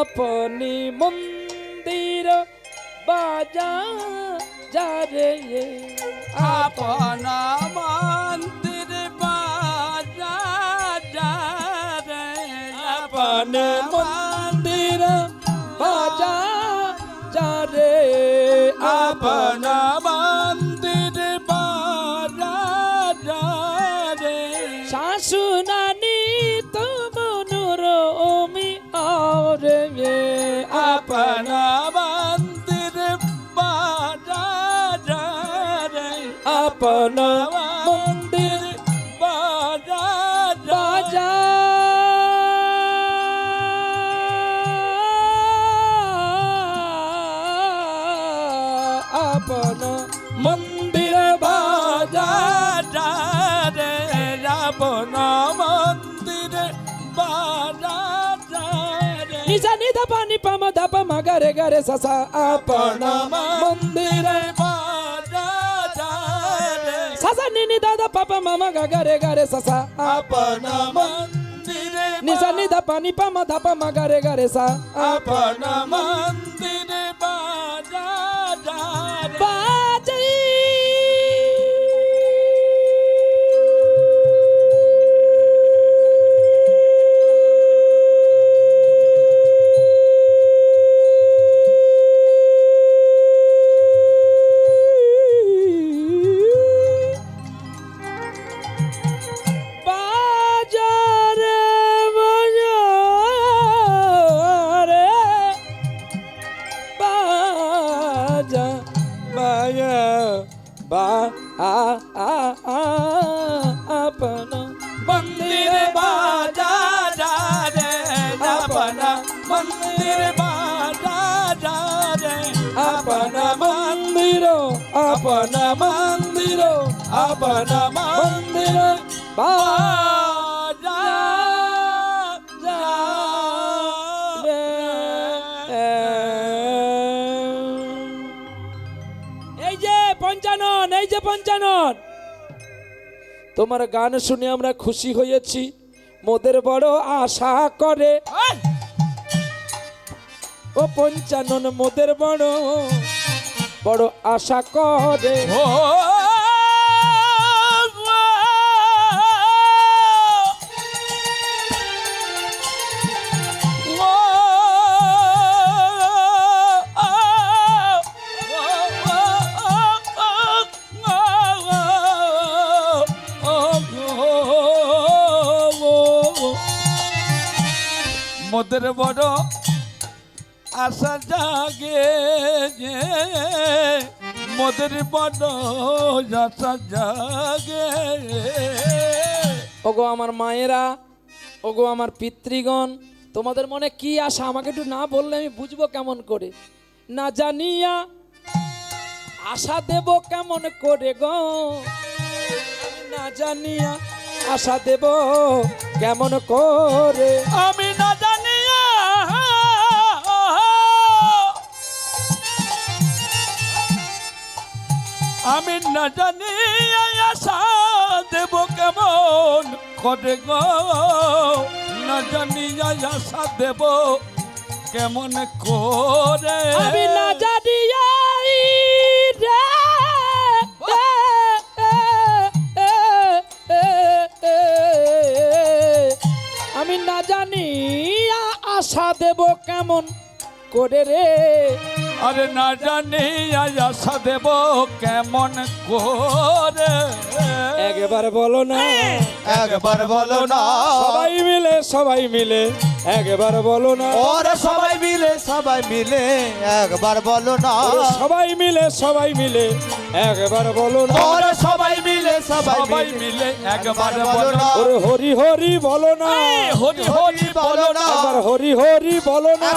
আপনি মন্দির বাজারে আপন মন্দির বাজারে আপন মন্দির বাজারে আপন মন্দির বাজারে শাশুনানি তো মনোরমি আরে আপন মন্দির বাজারে আপন মন্দির বাজারে আপন মন্দির বাজারে আপন মন্দির বাজারে নিজা নিধা পানি পামা ধাপা মাগারে গারে সাসা আপন মন্দির বাজারে সাসা নিনি দাদা পাপা মামা গাগারে গারে সাসা আপন মন্দির নিজা নিধা পানি পামা ধাপা মাগারে গারে সা আপন মন্দির বাজারে বাজাই বাজারে বাজা বাজা বা আপন মন্দির বাজারে আপন মন্দির বাজারে আপন মন্দির আপন মন্দির আপন মন্দির এই যে পঞ্চানন এই যে পঞ্চানন তোমার গান শুনে আমরা খুশি হয়েছি মোদের বড় আশা করে ও পঞ্চানন মোদের বড় বড় আশা করে মোদের বড় আশা জাগে যে মোদের বড় আশা জাগে ওগো আমার মায়েরা ওগো আমার পিতৃগণ তোমাদের মনে কি আশা আমাকে একটু না বললে আমি বুঝবো কেমন করে না জানিয়া আশা দেব কেমন করে গো আমি না জানিয়া আশা দেব কেমন করে আমি না জানিয়া আমি না জানিয়া আশা দেব কেমন করে গো না জানিয়া আশা দেব কেমন করে আমি না জানিয়া আমি না জানি আশা দেব কেমন করে রে আরে না জানি আশা দেব কেমন করে একবার বলো না একবার বলো না সবাই মিলে একবার বলো না ওরে সবাই মিলে একবার বলো না সবাই মিলে একবার বলো না ওরে সবাই মিলে মিলে একবার বলো না ওরে হরি হরি বলো না হরি হরি বলো না একবার হরি হরি বলো না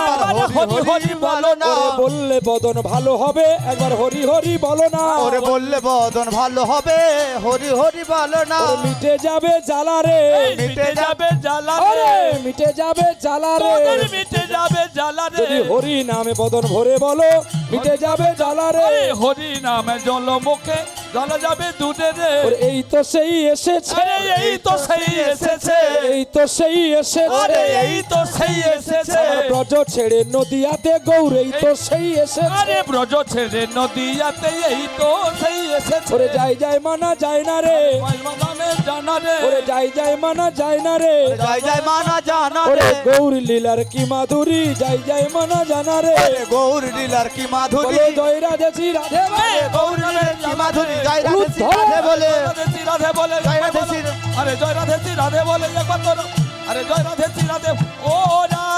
হরি হরি বলো না ওরে বললে বদন ভালো হবে একবার হরি হরি বলো না ওরে বললে বদন ভালো হবে হরি হরি বলো না ওরে মিটে যাবে জ্বালা রে মিটে যাবে জ্বালা ওরে রে মিটে যাবে জ্বালা রে তোদের মিটে যাবে জ্বালা রে যদি হরি নামে বদন ভরে বলো মিটে যাবে জ্বালা রে আরে হরি নামে জল মুখে জল যাবে দূরে রে ওরে এই তো সেই এসেছে, আরে এই তো সেই এসেছে এই তো সেই এসেছে, আরে এই তো সেই এসেছে আমার ব্রজ ছেড়ে নদিয়াতে গৌর এই তো সেই এসেছে। আরে ব্রজ ছেড়ে নদিয়াতে এই তো সেই এসেছে ওরে যাই যাই মানা যায় না রে, ময়দানে জানা রে ওরে যাই যাই মানা যায় না রে, জয় জয় মানা জানা ওরে রে গৌর লীলার কি মাধুরী যাই যাই মানা জানা রে। গৌর লীলার কি মাধুরী বলে জয় রাধে শ্রী রাধে বলে। গৌর লীলার কি মাধুরী জয় রাধে শ্রী রাধে বলে রাধে রাধে বলে জয় রাধে শ্রী আরে জয় রাধে শ্রী রাধে বলে একবার করো আরে জয় রাধে শ্রী রাধে ও রাধে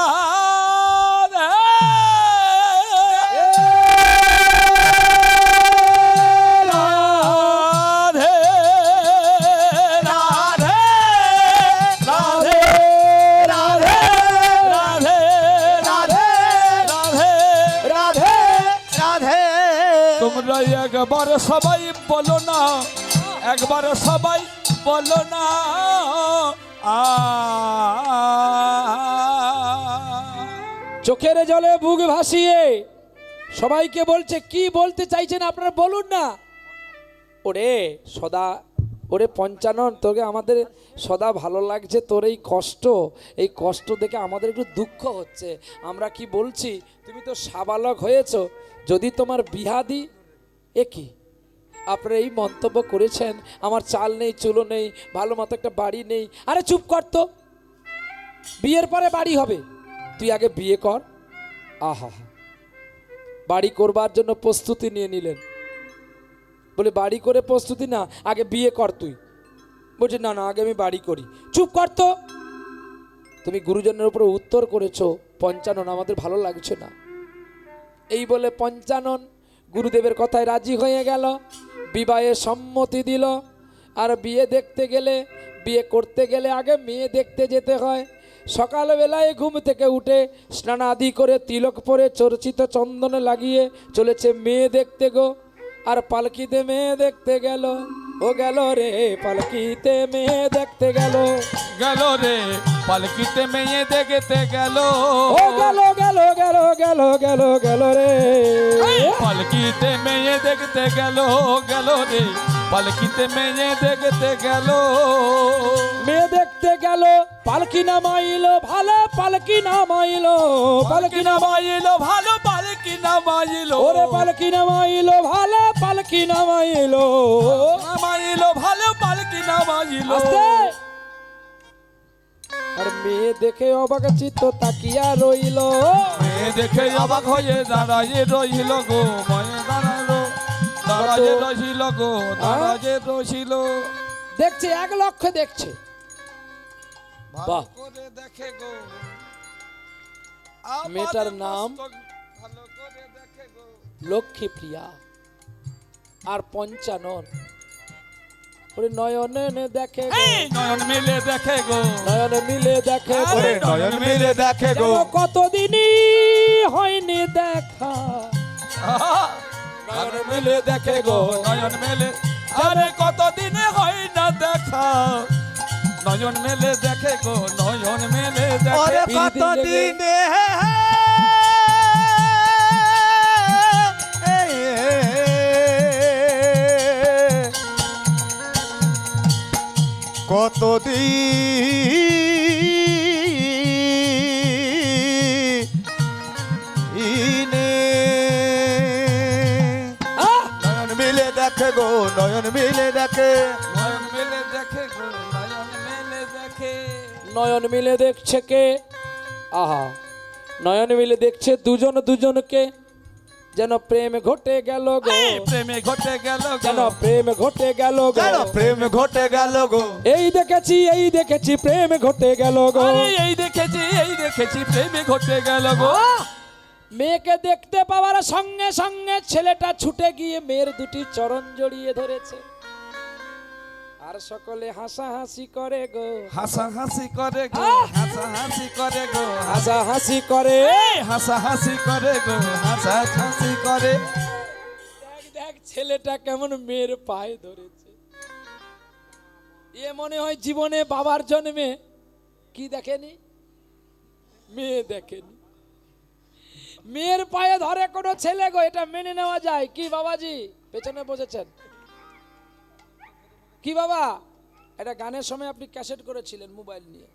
রাধে রাধে রাধে রাধে রাধে রাধে রাধে রাধে রাধে তোমরা একবার সবাই বলো না একবার সবাই বলো না চোখের জলে বুক ভাসিয়ে সবাইকে বলছে কি বলতে চাইছেন আপনারা বলুন না। ওরে সদা, ওরে পঞ্চানন, তোকে আমাদের সদা ভালো লাগছে, তোর এই কষ্ট দেখে আমাদের একটু দুঃখ হচ্ছে। আমরা কি বলছি, তুমি তো সাবালক হয়েছো, যদি তোমার বিহা দি। এ কি আপনারা এই মন্তব্য করেছেন, আমার চাল নেই চুলো নেই, ভালো মতো একটা বাড়ি নেই। আরে চুপ কর তো, বিয়ের পরে বাড়ি হবে, তুই আগে বিয়ে কর। আহা, বাড়ি করবার জন্য প্রস্তুতি নিয়ে নিলেন, বলে বাড়ি করে প্রস্তুতি না, আগে বিয়ে কর তুই। বলছে না না আগে আমি বাড়ি করি। চুপ কর তো, তুমি গুরুজনের উপরে উত্তর করেছো পঞ্চানন, আমাদের ভালো লাগছে না। এই বলে পঞ্চানন গুরুদেবের কথায় রাজি হয়ে গেল, বিবাহে সম্মতি দিল। আর বিয়ে দেখতে গেলে, বিয়ে করতে গেলে আগে মেয়ে দেখতে যেতে হয়। সকালবেলায় ঘুম থেকে উঠে স্নান আদি করে তিলক পরে চর্চিত চন্দনে লাগিয়ে চলেছে মেয়ে দেখতে গো। আর পালকিতে মেয়ে দেখতে গেল, ও গেল রে পালকিতে মেয়ে দেখতে গেল, গেল রে পালকিতে মেয়ে দেখতে গেল ও গেল গেল গেল গেল গেল গেল রে পালকিতে মেয়ে দেখতে গেল গেল রে পালকিতে মেয়ে দেখতে গেল মেয়ে দেখতে গেল। পালকি নামাইলো ভালো, পালকি নামাইলো, পালকি নামাইলো ভালো পালকি নামাইলো ওরে পালকি নামাইলো ভালো, পালকি নামাইলো। নামাইলো ভালো পালকি নামাইলো আস্তে। আর মেয়ে দেখে অবাক চিত্ত তাকিয়া রইল, মেয়ে দেখে অবাক হয়ে দাঁড়ায় রইল গো ময়ে দাঁড়ালো দাঁড়ায় রইল গো দাঁড়ায় রইল দেখছে এক লক্ষ্যে দেখছে। বাহ, করে দেখে গো মেয়েটার নাম ভালো করে দেখে গো লক্ষ্মী প্রিয়া। আর পঞ্চানন ওরে নয়নে দেখে গো, এই নয়ন মিলে দেখে গো নয়নে মিলে দেখে গো। আরে নয়ন মিলে দেখে গো যেন কতদিনই হয়নি দেখা, নয়ন মিলে দেখে গো নয়ন মেলে আরে কতদিনে হয় না দেখা নয়ন মেলে দেখে গো নয়ন মেলে ওরে দেখে কত দিনে কত দিনে নয়ন মিলে দেখে গো নয়ন মিলে দেখে নয়ন মেলে দেখে গো নয়ন মেলে দেখে নয়ন মিলে দেখছে কে? আহা, নয়ন মিলে দেখছে দুজন দুজনকে, যেন প্রেম ঘটে গেল গো, এই প্রেমে ঘটে গেল যেন গো প্রেম ঘটে গেল গো। যেন প্রেম ঘটে গেল গো এই দেখেছি প্রেম ঘটে গেল গো। আরে এই দেখেছি প্রেমে ঘটে গেল গো আহ! মেয়েকে দেখতে পাওয়ার সঙ্গে সঙ্গে ছেলেটা ছুটে গিয়ে মেয়ের দুটি চরণ জড়িয়ে ধরেছে। আর সকলে হাসাহাসি করে গো, হাসাহাসি করে গো আহ! হাসাহাসি করে গো হাসাহাসি করে। এই হাসাহাসি করে গো হাসাহাসি করে দেখ দেখ ছেলেটা কেমন মেয়ের পায়ে ধরেছে। এ মনে হয় জীবনে বাবার জন্মে কি দেখেনি, মেয়ে দেখেনি। মেয়ের পায়ে ধরে কোনো ছেলে গো, এটা মেনে নেওয়া যায় কি? বাবাজি পেছনে বসেছেন, কি বাবা, একটা গানের সময় আপনি ক্যাসেট করেছিলেন মোবাইল নিয়ে,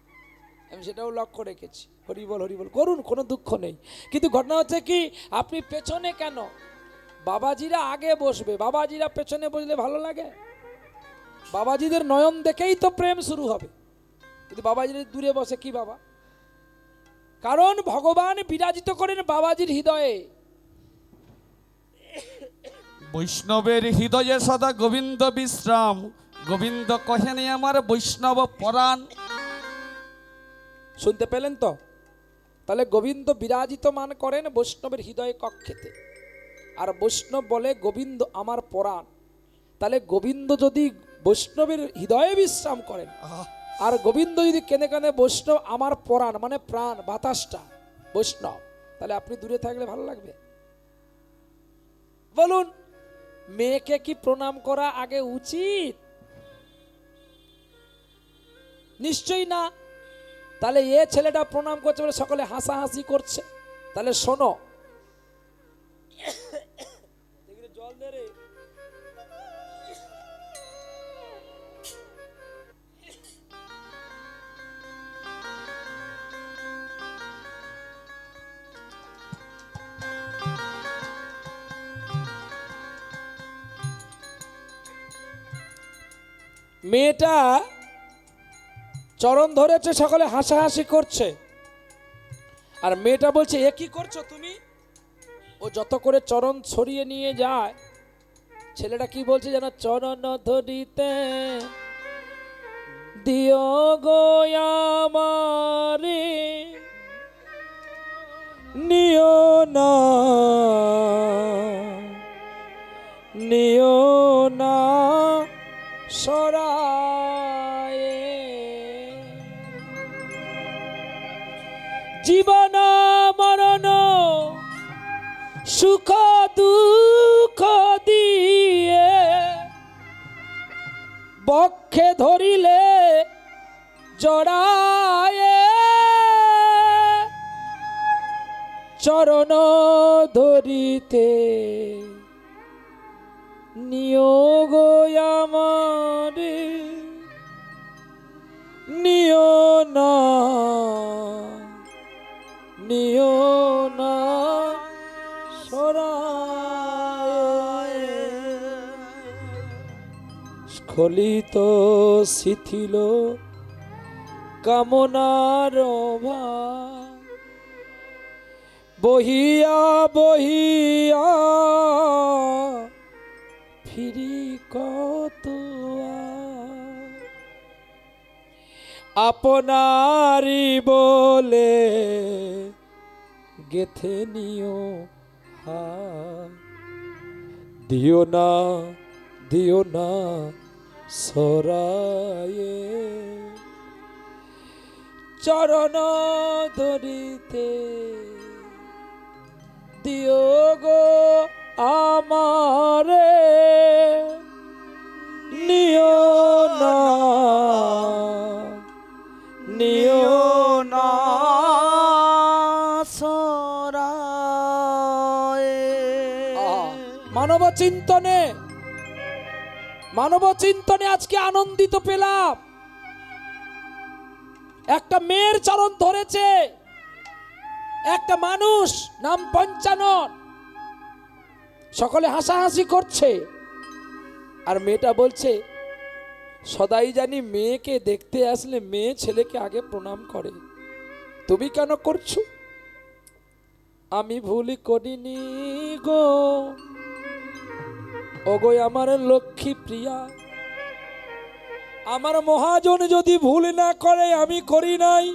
আমি সেটাও লক্ষ্য রেখেছি। হরিবল হরিবল করুন, কোনো দুঃখ নেই। কিন্তু ঘটনা হচ্ছে কি, আপনি পেছনে কেন? বাবাজিরা আগে বসবে, বাবাজিরা পেছনে বসলে ভালো লাগে? বাবাজিদের নয়ন দেখেই তো প্রেম শুরু হবে। কিন্তু বাবাজিরা দূরে বসে কি বাবা? কারণ ভগবান বিরাজিত করেন বাবাজির হৃদয়ে। বৈষ্ণবের হৃদয়ে সদা গোবিন্দ বিশ্রাম, গোবিন্দ কহেনে আমার বৈষ্ণব পরাণ। শুনতে পেলেন তো? তাহলে গোবিন্দ বিরাজিত মান করেন বৈষ্ণবের হৃদয়ে কক্ষেতে, আর বৈষ্ণব বলে গোবিন্দ আমার পরাণ। তাহলে গোবিন্দ যদি বৈষ্ণবের হৃদয়ে বিশ্রাম করেন, আর গোবিন্দ যদি কেঁদে কেঁদে বৈষ্ণব আমার পরাণ মানে প্রাণ বাতাসটা বৈষ্ণব, তাহলে আপনি দূরে থাকলে ভালো লাগবে? বলুন, মেয়েকে কি প্রণাম করা আগে উচিত? নিশ্চয়ই না। তাহলে এ ছেলেটা প্রণাম করছে বলে সকলে হাসাহাসি করছে। তাহলে শোনো, জল দে রে। মেয়েটা চরণ ধরেছে, সকলে হাসাহাসি করছে। আর মেয়েটা বলছে, এ কি করছো তুমি? ও যত করে চরণ ছড়িয়ে নিয়ে যায়, ছেলেটা কি বলছে যেন, চরণ ধরিতে দিও গো আমারে, নিও না নিও না সরায়ে, জীবন মরণ সুখ দুঃখ দিয়ে বক্ষে ধরিলে জড়ায়ে, চরণ ধরিতে নিয়োগ আমারে, নিও না নিও না সরায়ে, স্খলিত শিথিল কামনার ভার, বহিয়া বহিয়া ফিরি কত আপনারি বলে গেথে নিও হাত, দিও না সরায়ে, চরণ ধরিতে দিও গো আমারে, নিও না সরায়ে। মানব চিন্তনে আজকে আনন্দিত পেলাম। একটা মেয়ের চরণ ধরেছে একটা মানুষ, নাম পঞ্চানন, সকলে হাসাহাসি করছে। আর মেয়েটা বলছে, সদাই জানি মেয়েকে দেখতে আসলে মেয়ে ছেলেকে আগে প্রণাম করে, তুমি কেন করছো? আমি ভুল করিনি গো, ওগো আমার লক্ষ্মী প্রিয়া, আমার মহাজন যদি ভুল না করে আমি করি নাই।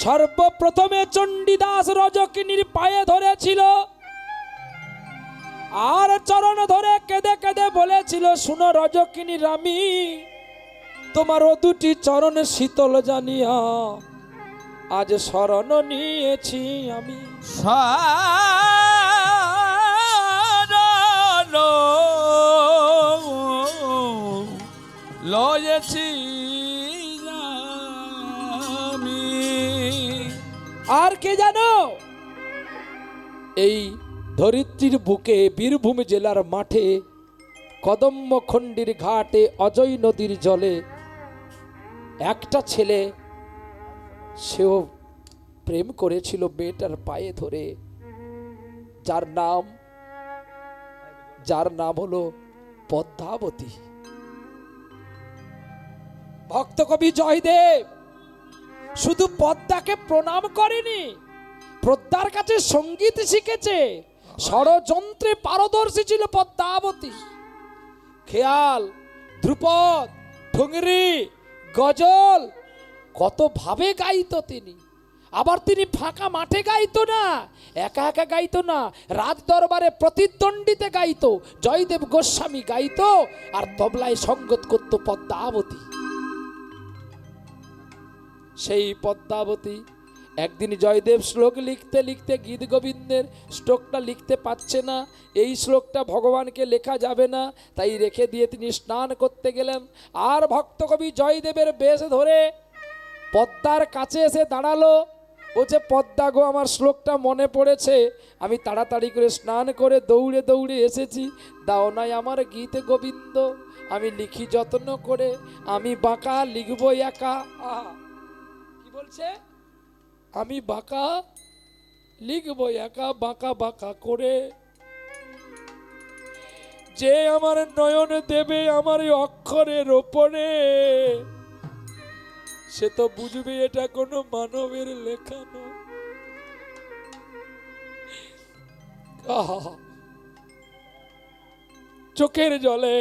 সর্বপ্রথমে চণ্ডীদাস রজকিনীর পায়ে ধরেছিল, আর চরণ ধরে কেঁদে কেঁদে বলেছিল, শুনো রজকিনী রানী, তোমার ও দুটি চরণ শীতল জানিয়া আজ শরণ নিয়েছি আমি। লয়েছি আমি। আর কে জানো, এই ধরিত্রীর বুকে বীরভূম জেলার মাঠে কদম্বখণ্ডির ঘাটে অজয় নদীর জলে একটা ছেলে, সেও প্রেম করেছিল মেয়েটার পায়ে ধরে, যার নাম হলো পদ্মাবতী। ভক্ত কবি জয়দেব শুধু পদ্মাকে প্রণাম করেনি, পদ্মার কাছে সঙ্গীত শিখেছে, ষড়যন্ত্রে পারদর্শী ছিল পদ্মাবতী। খেয়াল, ধ্রুপদ, ঠুংরি, গজল কত ভাবে গাইতো তিনি। আবার তিনি ফাঁকা মাঠে গাইতো না, একা একা গাইতো না, রাজ দরবারে প্রতিদ্বন্দ্বিতে গাইতো। জয়দেব গোস্বামী গাইতো আর তবলায় সঙ্গত করত পদ্মাবতী। সেই পদ্মাবতী একদিন জয়দেব শ্লোক লিখতে লিখতে গীত গোবিন্দের শ্লোকটা লিখতে পারছে না, এই শ্লোকটা ভগবানকে লেখা যাবে না, তাই রেখে দিয়ে তিনি স্নান করতে গেলেন। আর ভক্ত কবি জয়দেবের বেশ ধরে পদ্মার কাছে এসে দাঁড়ালো, বলছে পদ্মা গো, আমার শ্লোকটা মনে পড়েছে, আমি তাড়াতাড়ি করে স্নান করে দৌড়ে দৌড়ে এসেছি, দাও নাই আমার গীত গোবিন্দ, আমি লিখি যত্ন করে, আমি বাঁকা লিখবো একা। আহা, কি বলছে? আমি বাঁকা লিখবো একা, বাঁকা বাঁকা করে, যে আমার নয়ন দেবে আমার এই অক্ষরের ওপরে, সে তো বুঝবে এটা কোনো মানবের লেখা নয়। আহা, চোখের জলে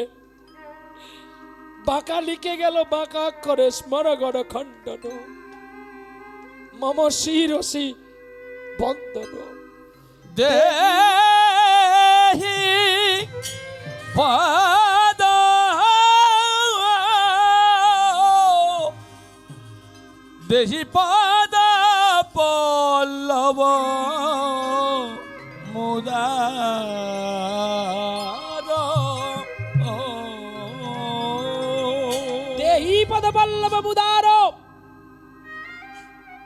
বাঁকা লিখে গেল, বাঁকা অক্ষরে স্মরগড় খণ্ডন, মম শিরসি বন্দন। দেহি পদ দেহি পদ পল্লব মুদার, দেহি পদ বল্লভ মুদার।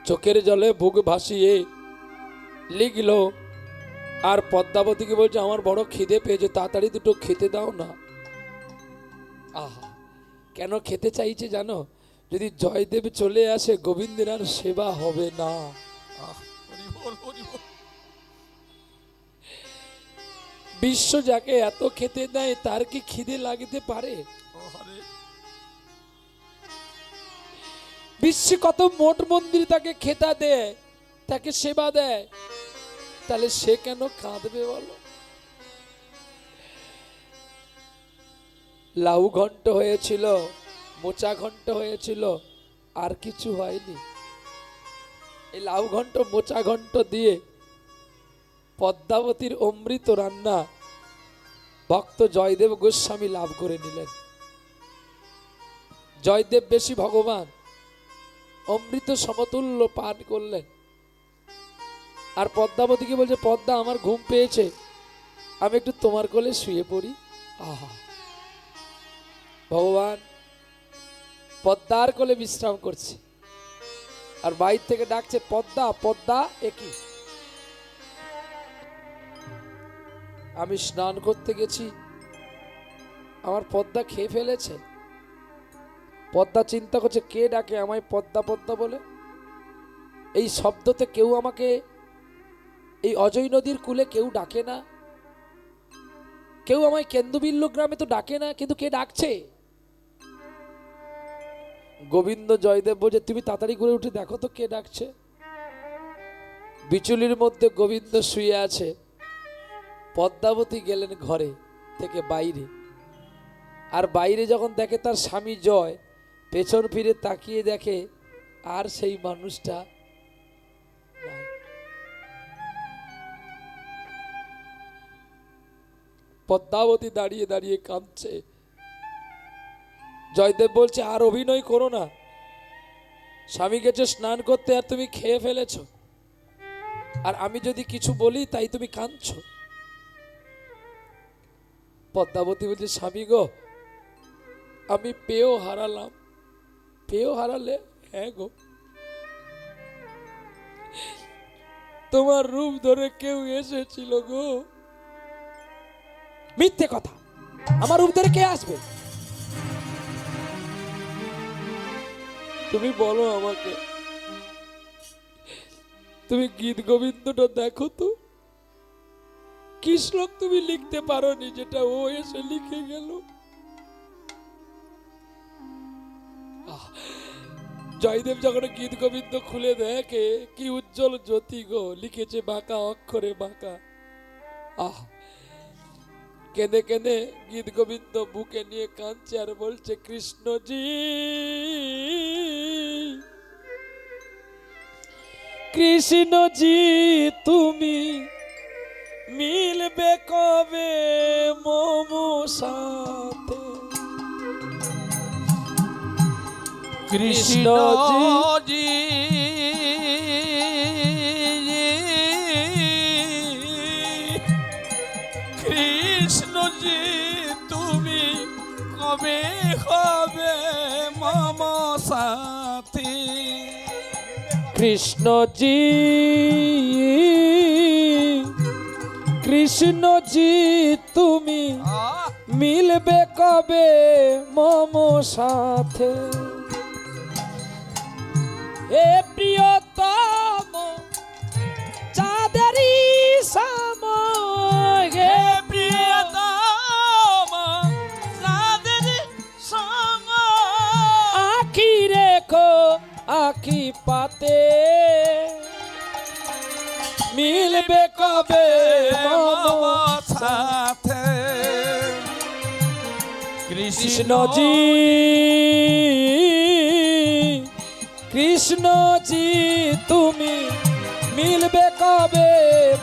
চোখের জলে বুক ভাসিয়ে লিখলো, আর পদ্মাবতীকে বলছে আমার বড় খিদে পেয়েছে, তাড়াতাড়ি দুটো খেতে দাও না। আহা, কেন খেতে চাইছে জানো? যদি জয়দেব চলে আসে গোবিন্দের আর সেবা হবে না। বিশ্ব যাকে এত খেতে দেয় তার কি খিদে লাগতে পারে? বিশ্বে কত মোট মন্দির তাকে খেতা দেয়, তাকে সেবা দেয়, তাহলে সে কেন কাঁদবে বলো? লাউ ঘন্ট হয়েছিল, মোচা ঘন্ট হয়েছিল, আর কিছু হয়নি। এই লাউ ঘন্ট মোচা ঘন্ট দিয়ে পদ্মাবতীর অমৃত রান্না ভক্ত জয়দেব গোস্বামী লাভ করে নিলেন। জয়দেব বেশি ভগবান, অমৃত সমতুল্য পান করলেন। আর পদ্মাবতীকে বলছে, পদ্মা আমার ঘুম পেয়েছে, আমি একটু তোমার কোলে শুয়ে পড়ি। আহা, ভগবান পদ্মার কোলে বিশ্রাম করছে, আর বাইর থেকে ডাকছে, পদ্মা পদ্মা, একই আমি স্নান করতে গেছি, আমার পদ্মা খেয়ে ফেলেছে। পদ্মা চিন্তা করছে, কে ডাকে আমায় পদ্মা পদ্মা বলে? এই শব্দতে কেউ আমাকে, এই অজয় নদীর কূলে কেউ ডাকে না, কেউ আমায় কেন্দুবিল্লু গ্রামে তো ডাকে না, কিন্তু কে ডাকছে? গোবিন্দ জয়দেব বলছে, তুমি তাড়াতাড়ি করে উঠে দেখো তো কে ডাকছে। বিচুলির মধ্যে গোবিন্দ শুয়ে আছে, পদ্মাবতী গেলেন ঘরে থেকে বাইরে, আর বাইরে যখন দেখে তার স্বামী জয়, পেছন ফিরে তাকিয়ে দেখে আর সেই মানুষটা নাই। পদ্মাবতী দাঁড়িয়ে দাঁড়িয়ে কাঁদছে। জয়দেব বলছে, আর অভিনয় করো না, স্বামী গেছে স্নান করতে আর তুমি খেয়ে ফেলেছো, আর আমি যদি কিছু বলি তাই তুমি কাঁদছো। পদ্মাবতী বলছে, স্বামী গো, আমি পেয়েও হারালাম। পেয়েও হারালে? হ্যাঁ গো, তোমার রূপ ধরে কেউ এসেছিল গো। মিথ্যে কথা, আমার রূপ ধরে কে আসবে? তুমি বলো আমাকে, তুমি গীত গোবিন্দটা দেখো তো, কি শ্লোক তুমি লিখতে পারোনি যেটা ও এসে লিখে গেল? জয়দেব যখন গীত গোবিন্দ খুলে দেখে কি উজ্জ্বল জ্যোতি গো, লিখেছে বাঁকা অক্ষরে বাঁকা। আহ, কেঁদে কেঁদে গীত গোবিন্দ বুকে নিয়ে কাঁদছে আর বলছে, কৃষ্ণজি কৃষ্ণজি তুমি মিলবে কবে মম সাথে? কৃষ্ণজি কৃষ্ণজি তুমি কবে হবে মম সাথী? কৃষ্ণজি কৃষ্ণজি তুমি মিলবে কবে মম সাথে? হে প্রিয়তম চাঁদেরি সম, হে প্রিয়তম চাঁদের সম, আখি রেখো আখি পাতে, মিলবে কবে মম সাথে? কৃষ্ণজি কৃষ্ণজি তুমি মিলবে কবে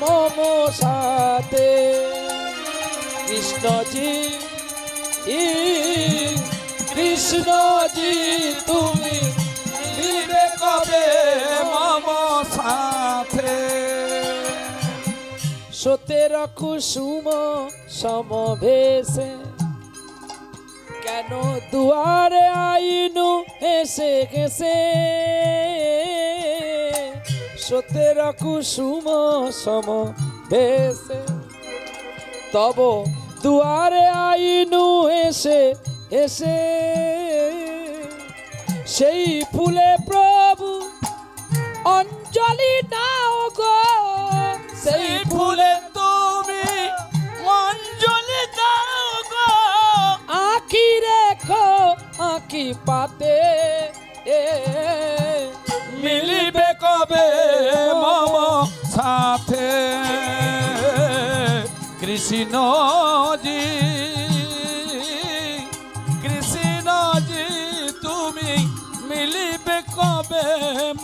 মম সাথে? কৃষ্ণজি কৃষ্ণজি তুমি মিলবে কবে মম সাথে? সতের কুসুম সমভেসে কেন দুয়ারে আইনু এসে গেছে? সতের কুসুম সমভেসে তব দুয়ারে আইনু এসে এসে, সেই ফুলে প্রভু অঞ্জলি নাও গো, সেই ফুলে তুমি অঞ্জলি দাও গো, আখি রেখো আখি পাতে, মিলিবে কবে মম সাথে? কৃষ্ণজি কৃষ্ণজি তুমি মিলিবে কবে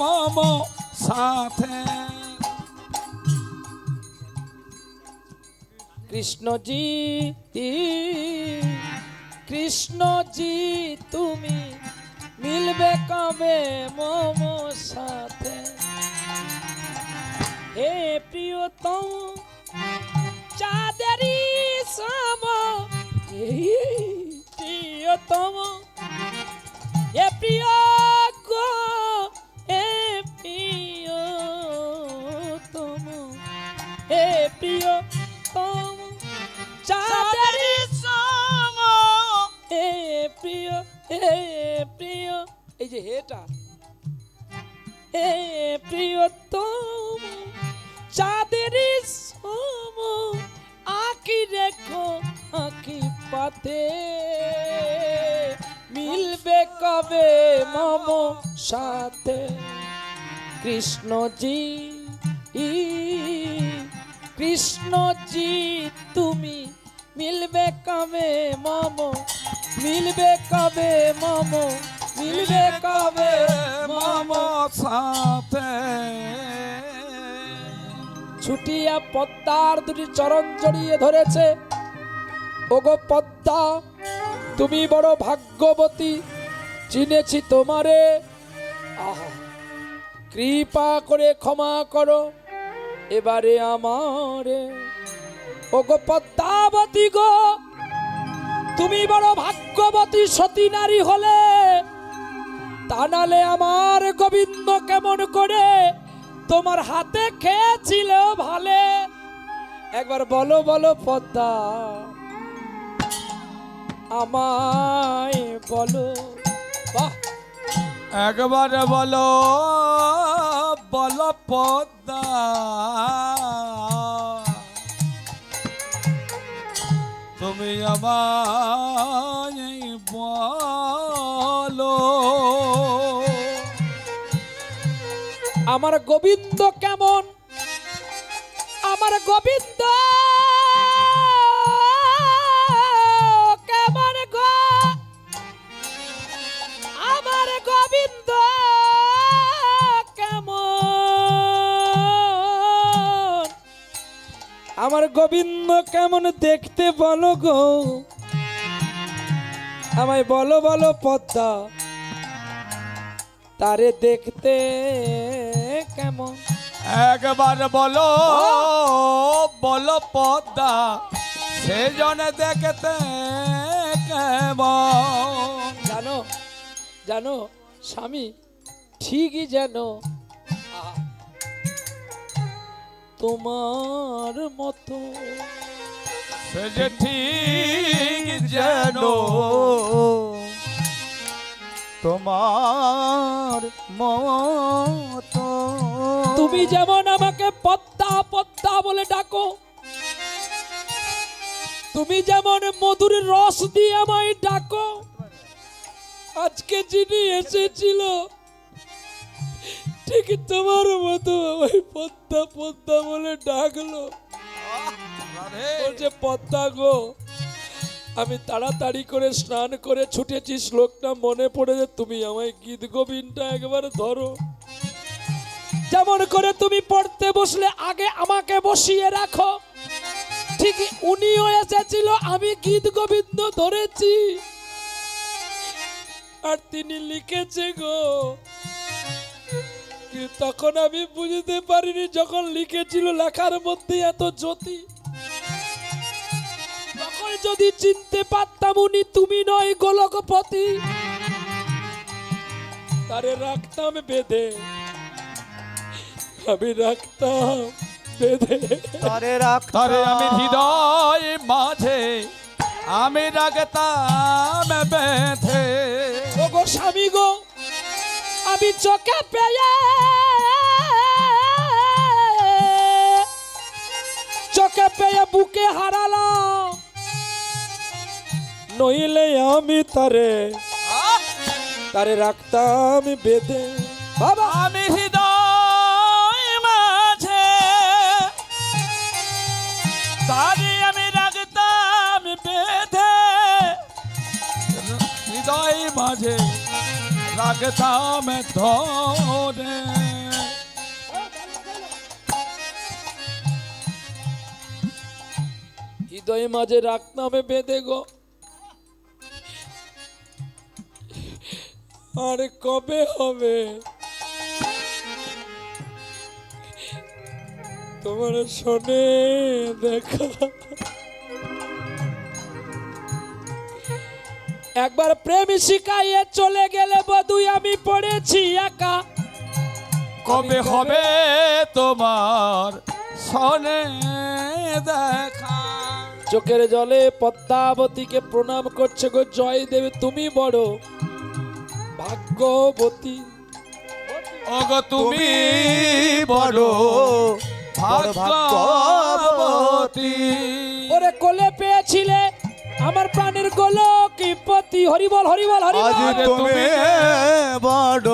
মম সাথে? কৃষ্ণজি কৃষ্ণজি তুমি মিলবে কবে মম সাথে? হে প্রিয়তম চাঁদেরি সম, প্রিয়তম হে প্রিয় গো, হে প্রিয়তম, হে প্রিয়তম চাঁদেরি সম, হে প্রিয় হে প্রিয়, এই যে হেটা, হে প্রিয়তম চাঁদেরি সম, আঁকি রেখো আঁকি পাতে, মিলবে কবে মম সাথে? কৃষ্ণজি কৃষ্ণজি তুমি মিলবে কবে মম, মিলবে কবে মম, মিলবে কবে মম সাথে? ছুটিয়া পদ্মার দুটি চরণ জড়িয়ে ধরেছে। ওগো পদ্মা তুমি বড় ভাগ্যবতী, চিনেছি তোমারে, আহা কৃপা করে ক্ষমা করো এবারে আমারে। ওগো পদ্মাবতী গো তুমি বড় ভাগ্যবতী সতী নারী হলে, তা নালে আমার গোবিন্দ কেমন করে তোমার হাতে খেয়েছিল ভালে? একবার বলো বলো পদ্মা। আমায় বলো। বাহ, একবার বলো বলো পদ্মা, তুমি আমায় বলো আমার গোবিন্দ কেমন, আমার গোবিন্দ কেমন গো, আমার গোবিন্দ কেমন, আমার গোবিন্দ কেমন দেখতে বলো গো, আমায় বলো বলো পদ্মা, তারে দেখতে কেমন। একবার বলো বলো পদ্মা, সে জনে দেখতে কেমন। জানো জানো স্বামী, ঠিকই জানো তোমার মতো সে যে ঠিক যেন যেন তোমার মতো। তুমি যেমন আমাকে পদ্মা পদ্মা বলে ডাকো, তুমি যেমন মধুর রস দিয়ে আমায় ডাকো, আজকে যিনি এসেছিল ঠিক তোমার মতো আমায় পদ্মা পদ্মা বলে ডাকলো। বলছে পদ্মা গো, আমি তাড়াতাড়ি করে স্নান করে ছুটেছি, শ্লোকটা মনে পড়ে যে তুমি আমায় গীত গোবিন্দটা একবার ধরো। যেমন করে তুমি পড়তে বসলে আগে আমাকে বসিয়ে রাখো, ঠিক উনিও এসেছিল, আমি গীত গোবিন্দ ধরেছি আর তিনি লিখেছে গো। কিন্তু তখন আমি বুঝতে পারিনি, যখন লিখেছিল লেখার মধ্যে এত জ্যোতি, তখন যদি চিনতে পারতাম উনি তুমি নয় গোলকপতি, তারে রাখতাম বেঁধে, আমি রাখতাম বেঁধে, তারে রাখ তারে আমি হৃদয় মাঝে আমি রাখতাম বেঁধে। ও গো স্বামী গো, আমি চোখে পেয়ে চোখে পেয়ে বুকে হারালাম, নইলে আমি তারে তারে রাখতাম বেঁধে। বাবা আমি হৃদয় মাঝে তারে আমি রাখতাম বেঁধে, হৃদয় মাঝে রাখতাম ধরে। হৃদয় মাঝে রাখতাম বেঁধে গো, আর কবে হবে তোমার শোনে দেখা। একবার প্রেম শিখাইয়ে চলে গেলে বধুই আমি পড়েছি একা, কবে হবে তোমার সনে দেখা। চোখের জলে পদ্মাবতীকে প্রণাম করছে গো, জয় দেবে তুমি বড় ভাগ্যবতী। ওগো তুমি বড় বড় ভাগ্যবতী। ওরে কোলে পেয়েছিলে আমার প্রাণের গোলকপতি, হরিবল হরিবল আজ হরিবল। তুমি বড়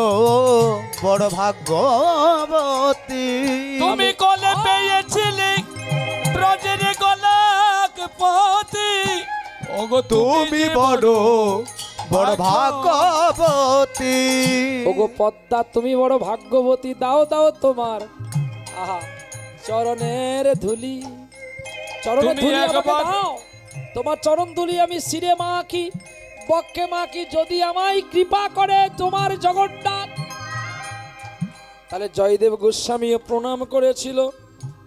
বড় ভাগ্যবতী। তুমি কোলে পেয়েছিলে ব্রজের গোলকপতি। ওগো তুমি বড় বড় ভাগ্যবতী। ওগো পদ্মা তুমি বড় ভাগ্যবতী, দাও দাও তোমার আহা চরণের ধুলি, চরণের তুমি ধুলি আমাকে একবার- দাও, তোমার চরণ ধুলি আমি শিরে মাখি, বক্ষে মাখি, যদি আমায় কৃপা করে তোমার জগন্নাথ। তাহলে জয়দেব গোস্বামীও প্রণাম করেছিল,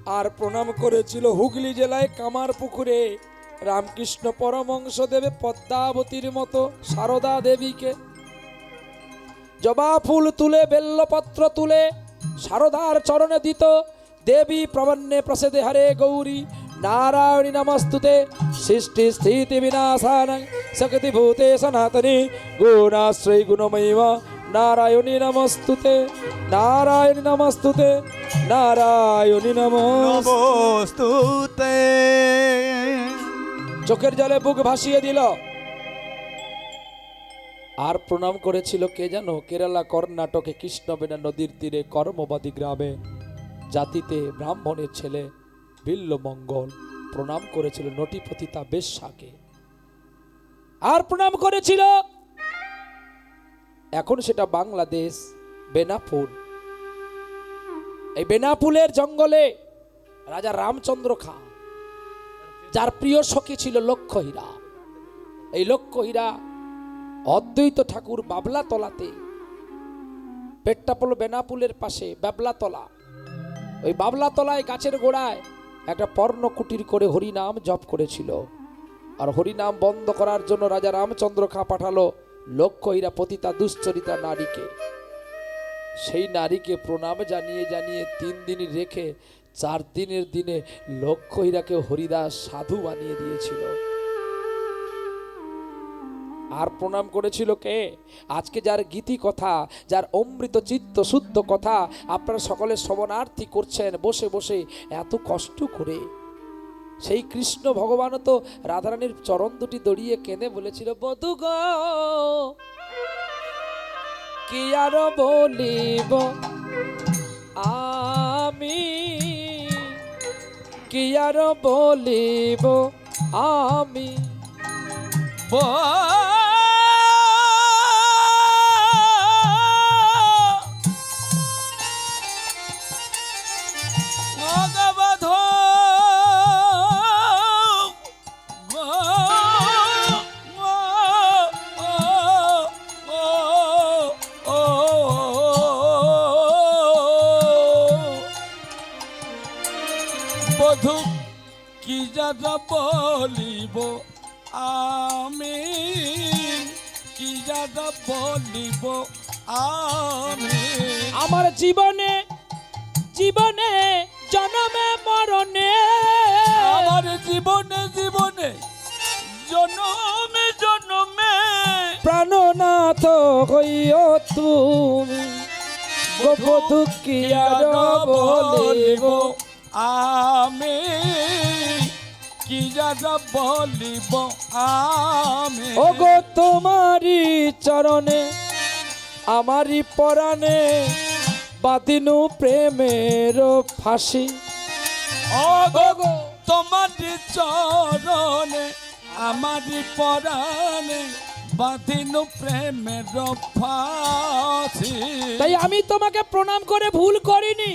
আর প্রণাম করেছিল হুগলি জেলায় কামারপুকুরে রামকৃষ্ণ পরমহংস দেবে পদ্মাবতীর মতো সারদা দেবীকে। জবা ফুল তুলে বেল্লপত্র তুলে সারদার চরণে দিত, দেবী প্রবন্নে প্রসেদে হরে গৌরী নারায়ণী নমস্তুতে, সৃষ্টি স্থিতি বিনাশানং सकति भूते सनातनी गुणाश्रयी गुणमयिमा नारायणी नमस्तुते नारायणी नमस्तुते नारायणी नमः নমস্তুতে। চোখের জলে বুক ভাসিয়ে দিল। আর প্রণাম করেছিল কে জানো? কেরালা কর্ণাটকে কৃষ্ণবেণা নদীর তীরে কর্মবাদী গ্রামে জাতিতে ব্রাহ্মণের ছেলে বিল্লমঙ্গল প্রণাম করেছিল নটিপতিতা বেশ্যাকে। আর প্রণাম করেছিল, এখন সেটা বাংলাদেশ বেনাপুল। এই বেনাপুলের জঙ্গলে রাজা রামচন্দ্র খাঁ, যার প্রিয় সখী ছিল লক্ষ্যহীরা, এই লক্ষ্যহীরা অদ্বৈত ঠাকুর বাবলাতলাতে, পেটটা পড়ল বেনাপুলের পাশে বাবলাতলা, ওই বাবলাতলায় গাছের গোড়ায় একটা পর্ণ কুটির করে হরিনাম জপ করেছিল। আর হরিনাম বন্ধ করার জন্য রাজা রামচন্দ্র খাঁ পাঠালো লক্ষ্যহীরা পতিতা দুশ্চরিতা নারীকে। সেই নারীকে প্রণাম জানিয়ে জানিয়ে 3 দিন রেখে 4 দিনের দিনে লক্ষ্যহীরাকে হরিদাস সাধু বানিয়ে দিয়েছিল। আর প্রণাম করেছিল কে? আজকে যার গীতি কথা, যার অমৃত চিত্ত শুদ্ধ কথা আপনারা সকলে শ্রবণার্থী করছেন বসে বসে এত কষ্ট করে, সেই কৃষ্ণ ভগবানও তো রাধারানীর চরণ দুটি দড়িয়ে কেঁদে বলেছিল, বধূ গো কি আর বলিব আমি, কি আর বলিব আমি। বধূ কি যারা বলিব আমি, কি যারা বলিব আমি। আমার জীবনে জীবনে জনমে মরণে, আমার জীবনে জীবনে জনমে জনমে প্রাণনাথ হইও তুমি, গো বধূ কি আর বলিব আমি, কি যারা বলিব আমি। ও গো তোমারি চরণে আমারি পরাণে বাঁধিনু প্রেমের ফাঁসি। ও গো তোমার চরণে আমারি পরাণে বাঁধিনু প্রেমের ফাঁসি। তাই আমি তোমাকে প্রণাম করে ভুল করিনি।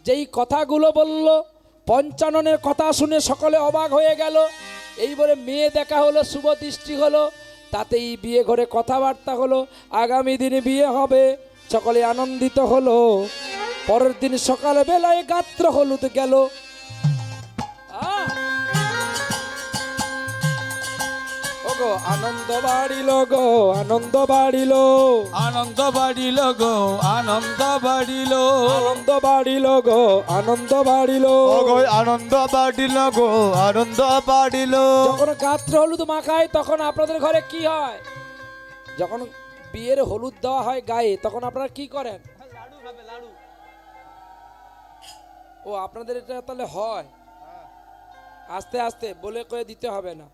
যেই কথাগুলো বলল, পঞ্চাননের কথা শুনে সকলে অবাক হয়ে গেল। এইবারে মেয়ে দেখা হলো, শুভ দৃষ্টি হলো, তাতেই বিয়ে ঘরে কথাবার্তা হলো, আগামী দিনে বিয়ে হবে, সকলে আনন্দিত হলো। পরের দিন সকালে বেলায় গাত্র হলুদ গেল। ওগো আনন্দ বাড়িল গো আনন্দ বাড়িল, আনন্দ বাড়িল গো আনন্দ বাড়িল, আনন্দ বাড়িল গো আনন্দ বাড়িল। ওগো আনন্দ বাড়িল গো আনন্দ বাড়িল। যখন গাত্র হলুদ মাখায় তখন আপনাদের ঘরে কি হয়? যখন বিয়ের হলুদ দেওয়া হয় গায়ে তখন আপনারা কি করেন? ও আপনাদের এটা তাহলে হয়। আস্তে আস্তে বলে কয়ে দিতে হবে না,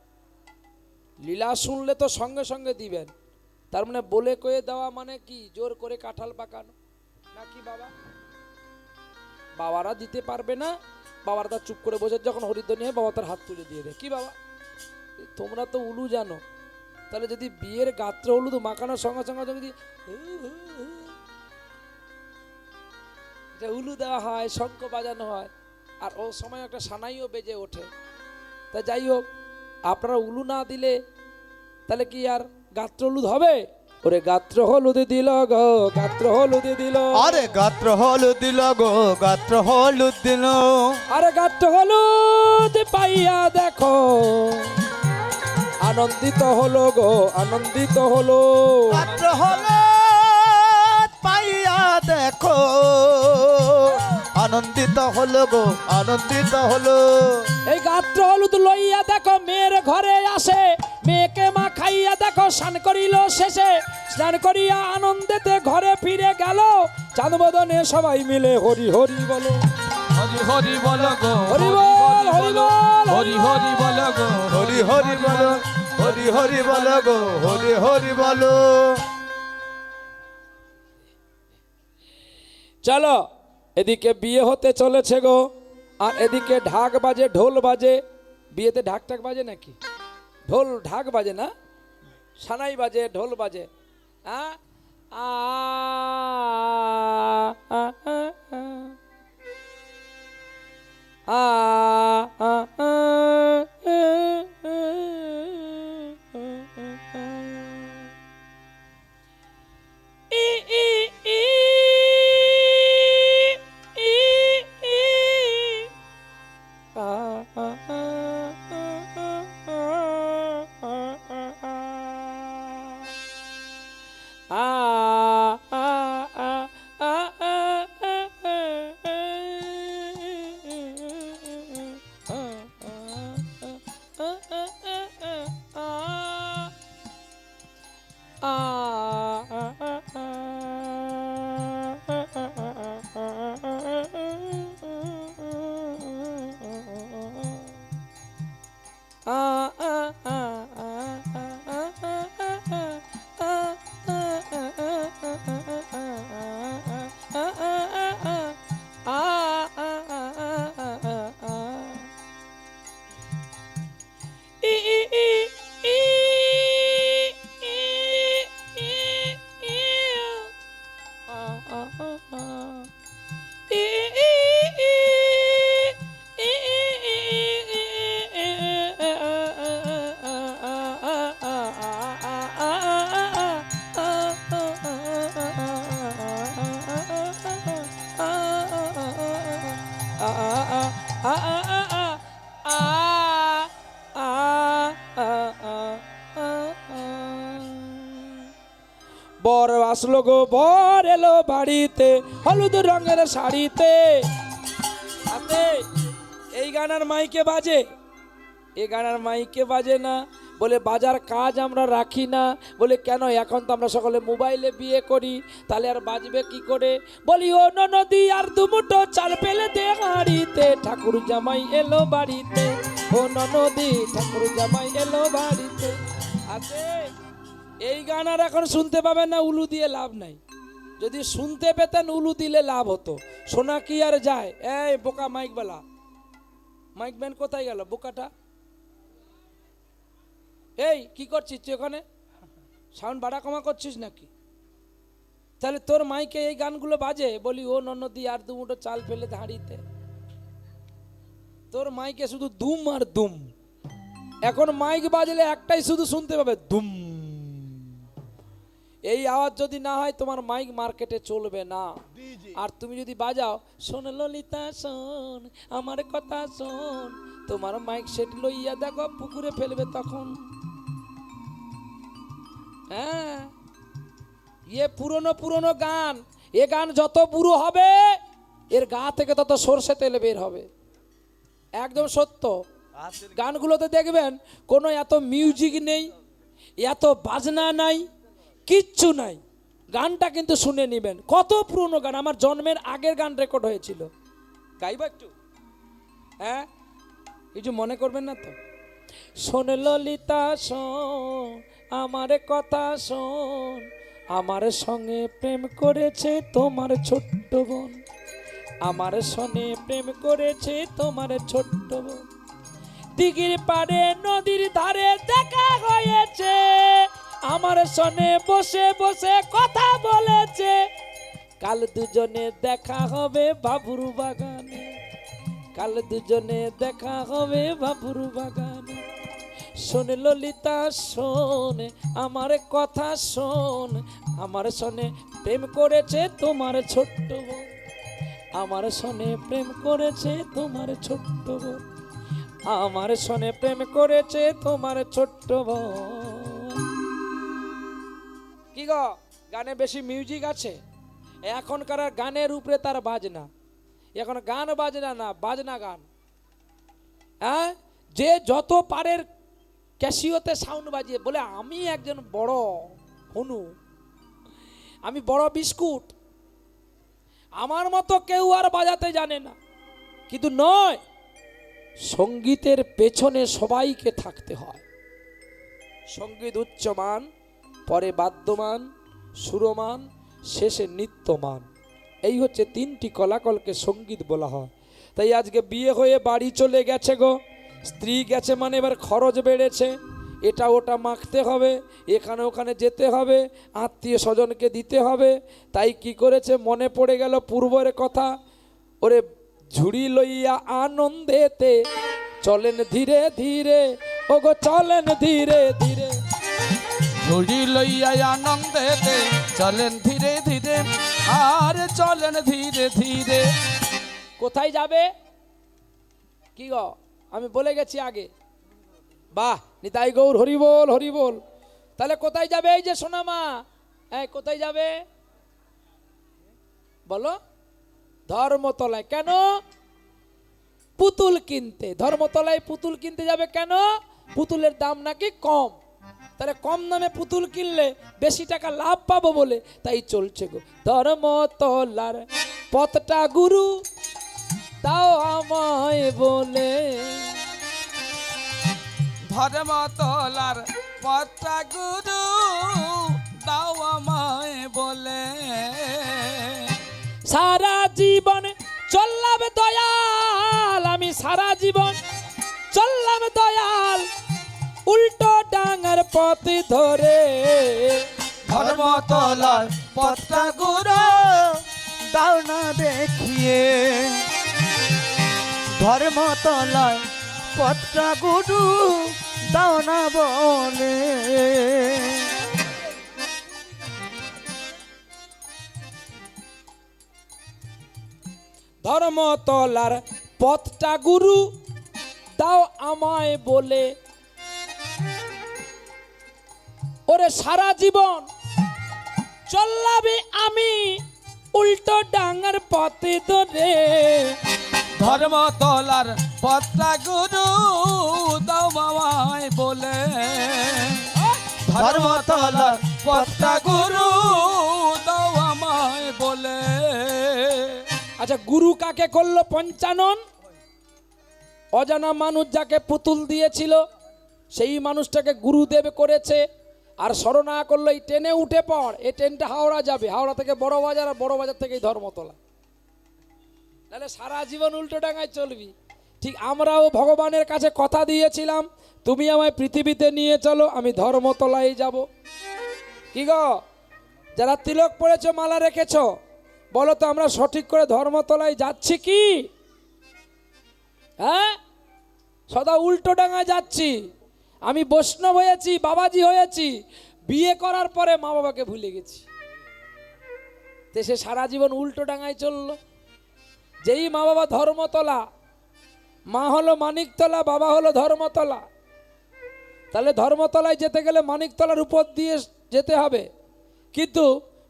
লীলা শুনলে তো সঙ্গে সঙ্গে দিবেন। তার মানে বলে কয়ে দেওয়া মানে কি জোর করে কাঁঠাল পাকানো নাকি? বাবা বাবারা দিতে পারবে না, বাবারা তার চুপ করে বসে যখন হরিধ্বনি হয় বাবা তার হাত তুলে দিয়ে দেয়। কি বাবা তোমরা তো উলু জানো, তাহলে যদি বিয়ের গাত্র হলুদ মাখানোর সঙ্গে সঙ্গে যদি উলু দেওয়া হয়, শঙ্খ বাজানো হয়, আর ও সময় একটা সানাইও বেজে ওঠে। তা যাই হোক, আপনারা উলু না দিলে তাহলে কি আর গাত্র হলুদ হবে? ওরে গাত্র হলুদ দিল গো গাত্র হলুদ দিল, আরে গাত্র হলুদ দিল গো গাত্র হলুদ দিল। আরে গাত্র হলুদ পাইয়া দেখো আনন্দিত হলো গো আনন্দিত হলো। গাত্র হলুদ পাইয়া দেখো আনন্দিত হলো গো আনন্দিত হলো। এই গাত্র হলুদ লইয়া দেখো মেয়ের ঘরে আসে, মেয়েকে মা খাই স্নান করিল শেষে, স্নান করিয়া আনন্দেতে ঘরে ফিরে গেল। চাঁদ বদনে সবাই মিলে হরি হরি বলো, হরি হরি বল গো, হরি বল, হরি বল, হরি হরি বল গো, হরি হরি বলো, হরি হরি বলো গো, হরি হরি বলো। চলো এদিকে বিয়ে হতে চলেছে গো, আর এদিকে ঢাক বাজে, ঢোল বাজে। বিয়েতে ঢাক টাক বাজে নাকি? ঢোল ঢাক বাজে না, সানাই বাজে, ঢোল বাজে। হ্যাঁ, আ আ আ আ আ আ ই ই ই বর আসলো গো, বর এলো বাড়িতে, হলুদ রঙের শাড়িতে। হাতে এই গানার মাইকে বাজে, এই গানার মাইকে বাজে না। বলে বাজার কাজ আমরা রাখি না। বলে কেন? এখন তো আমরা সকলে মোবাইলে বিয়ে করি, তাহলে আর বাজবে কি করে? বলি ও ননদি আর দুমুটো চাল পেলে দে হাঁড়িতে, ঠাকুর জামাই এলো বাড়িতে। ও ননদি ঠাকুর জামাই এলো বাড়িতে। আছে এই গান আর এখন শুনতে পাবেন না, উলু দিয়ে লাভ নাই। যদি শুনতে পেতেন উলু দিলে লাভ হতো। শোনা কি আর যায়? এই বোকা মাইকবেলা, মাইক ম্যান কোথায় গেল বোকাটা? এই কি করছিস তুই ওখানে? সাউন্ড বাড়া কমা করছিস নাকি? তাহলে তোর মাইকে এই গানগুলো বাজে? বলি ও ননদি আর দুমুটো চাল ফেলে হাঁড়িতে। তোর মাইকে শুধু দুম আর দুম। এখন মাইক বাজলে একটাই শুধু শুনতে পাবে, দুম। এই আওয়াজ যদি না হয় তোমার মাইক মার্কেটে চলবে না। আর তুমি যদি বাজাও, শোন ললিতা শোন আমার কথা শোন, তোমার মাইক সেট লইয়া দেখো পুকুরে ফেলবে তখন। হ্যাঁ, ইয়ে পুরনো পুরনো গান। এ গান যত বুড়ো হবে এর গা থেকে তত সর্ষে তেল বের হবে। একদম সত্য। গানগুলোতে দেখবেন কোনো এত মিউজিক নেই, এত বাজনা নাই, কিচ্ছু নাই। গানটা কিন্তু শুনে নিবেন, কত পুরনো গান। আমার জন্মের আগের গান রেকর্ড হয়েছিল। গাইবা একটু? হ্যাঁ, কিছু মনে করবেন না তো? শোন ললিতা শোন আমার কথা শোন, আমার সঙ্গে প্রেম করেছে তোমার ছোট্ট বোন। আমার সঙ্গে প্রেম করেছে তোমার ছোট্ট বোন। দিঘির পাড়ে নদীর ধারে দেখা হয়েছে, আমার সনে বসে বসে কথা বলেছে। কাল দুজনে দেখা হবে বাবুর বাগানে, কাল দুজনে দেখা হবে বাবুর বাগানে। শোন ললিতা শোন আমার কথা শোন, আমার সনে প্রেম করেছে তোমার ছোট্ট বোন। আমার সনে প্রেম করেছে তোমার ছোট্ট বোন। আমার সনে প্রেম করেছে তোমার ছোট্ট বোন। কি গো, গানে বেশি মিউজিক আছে? এখনকার গানের উপরে তার বাজনা। এখন গান বাজনা না, বাজনা গান। হ্যাঁ, যে যত পারের ক্যাসিওতে সাউন্ড বাজিয়ে বলে আমি একজন বড় হনু, আমি বড় বিস্কুট, আমার মতো কেউ আর বাজাতে জানে না। কিন্তু নয়, সঙ্গীতের পেছনে সবাইকে থাকতে হয়। সঙ্গীত উচ্চমান, পরে বাদ্যমান, সুরমান, শেষে নৃত্যমান। এই হচ্ছে তিনটি কলাকলকে সঙ্গীত বলা হয়। তাই আজকে বিয়ে হয়ে বাড়ি চলে গেছে গো, স্ত্রী গেছে মানে এবার খরচ বেড়েছে, এটা ওটা মাখতে হবে, এখানে ওখানে যেতে হবে, আত্মীয় স্বজনকে দিতে হবে। তাই কি করেছে, মনে পড়ে গেল পূর্বের কথা, ওরে ঝুড়ি লইয়া আনন্দেতে চলেন ধীরে ধীরে, ও গো চলেন ধীরে ধীরে। ঝুড়ি লইয়া আনন্দেতে চলেন ধীরে ধীরে, আর চলেন ধীরে ধীরে। কোথায় যাবে কি গো, আমি বলে গেছি আগে। বাহ, নিতাই গৌর হরি বল হরি বল। তাহলে কোথায় যাবে? এই যে সোনামা, হ্যাঁ কোথায় যাবে বলো? ধর্মতলায়। কেন? পুতুল কিনতে। ধর্মতলায় পুতুল কিনতে যাবে কেন? পুতুলের দাম নাকি কম। তাহলে কম দামে পুতুল কিনলে বেশি টাকা লাভ পাবো বলে তাই চলছে গো। ধর্মতলার পথটা গুরু তাও আমায় বলে, ধর্মতলার পথটা গুরু দাও আমায় বলে। সারা জীবন চললাম দয়াল, আমি সারা জীবন চললাম দয়াল, উল্টো ডাঙার পথ ধরে। ধর্মতলার পথটা গুরু দাও না দেখিয়ে, ধর্মতলার পথটা গুরু দাও না বলে। ধর্মতলার পথটা গুরু দাও আমায় বলে, ওরে সারা জীবন চললাবে আমি উল্টো ডাঙার পথে ধরে। ধর্মতলার পথটা গুরু দাও আমায় বলে। ধর্মতলার পথটা গুরু দাও আমায় বলে। আচ্ছা, গুরু কাকে করলো পঞ্চানন? অজানা মানুষ যাকে পুতুল দিয়েছিল সেই মানুষটাকে গুরুদেব করেছে। আর শরণা করলো এই ট্রেনে উঠে পড়, এই ট্রেনটা হাওড়া যাবে, হাওড়া থেকে বড় বাজার, আর বড় বাজার থেকে ধর্মতলা। তাহলে সারা জীবন উল্টো ডাঙায় চলবি। ঠিক আমরাও ভগবানের কাছে কথা দিয়েছিলাম, তুমি আমায় পৃথিবীতে নিয়ে চলো, আমি ধর্মতলায় যাব। কি গো, যারা তিলক পড়েছ, মালা রেখেছ, বলো তো আমরা সঠিক করে ধর্মতলায় যাচ্ছি কি? হ্যাঁ, সদা উল্টো ডাঙায় যাচ্ছি। আমি বৈষ্ণব হয়েছি, বাবাজি হয়েছি, বিয়ে করার পরে মা বাবাকে ভুলে গেছি। তো সে সারা জীবন উল্টো ডাঙায় চললো। যেই মা বাবা ধর্মতলা, মা হলো মানিকতলা, বাবা হলো ধর্মতলা। তাহলে ধর্মতলায় যেতে গেলে মানিকতলার উপর দিয়ে যেতে হবে। কিন্তু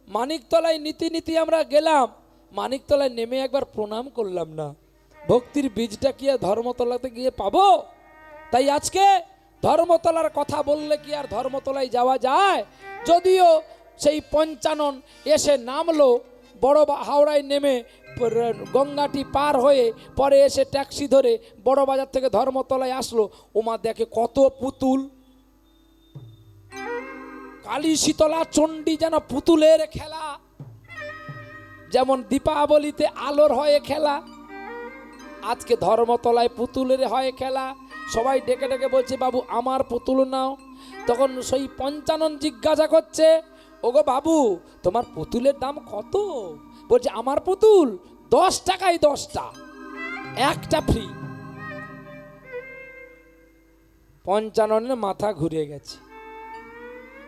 মানিকতলায় নীতি নীতি আমরা গেলাম, মানিকতলায় নেমে একবার প্রণাম করলাম না। ভক্তির বীজটা কি আর ধর্মতলাতে গিয়ে পাবো? তাই আজকে ধর্মতলার কথা বললে কি আর ধর্মতলায় যাওয়া যায়? যদিও সেই পঞ্চানন এসে নামলো, বড় হাওড়ায় নেমে গঙ্গাটি পার হয়ে পরে এসে ট্যাক্সি ধরে বড় বাজার থেকে ধর্মতলায় আসলো। ওমা দেখে কত পুতুল, কালী শীতলা চণ্ডী যেন পুতুলের খেলা। যেমন দীপাবলিতে আলোর হয় খেলা, আজকে ধর্মতলায় পুতুলের হয় খেলা। সবাই ডেকে ডেকে বলছে, বাবু আমার পুতুল নাও। তখন সেই পঞ্চানন জিজ্ঞাসা করছে, ওগো বাবু তোমার পুতুলের দাম কত? বলছে আমার পুতুল 10 টাকায় 10টা, একটা ফ্রি। পঞ্চাননের মাথা ঘুরে গেছে।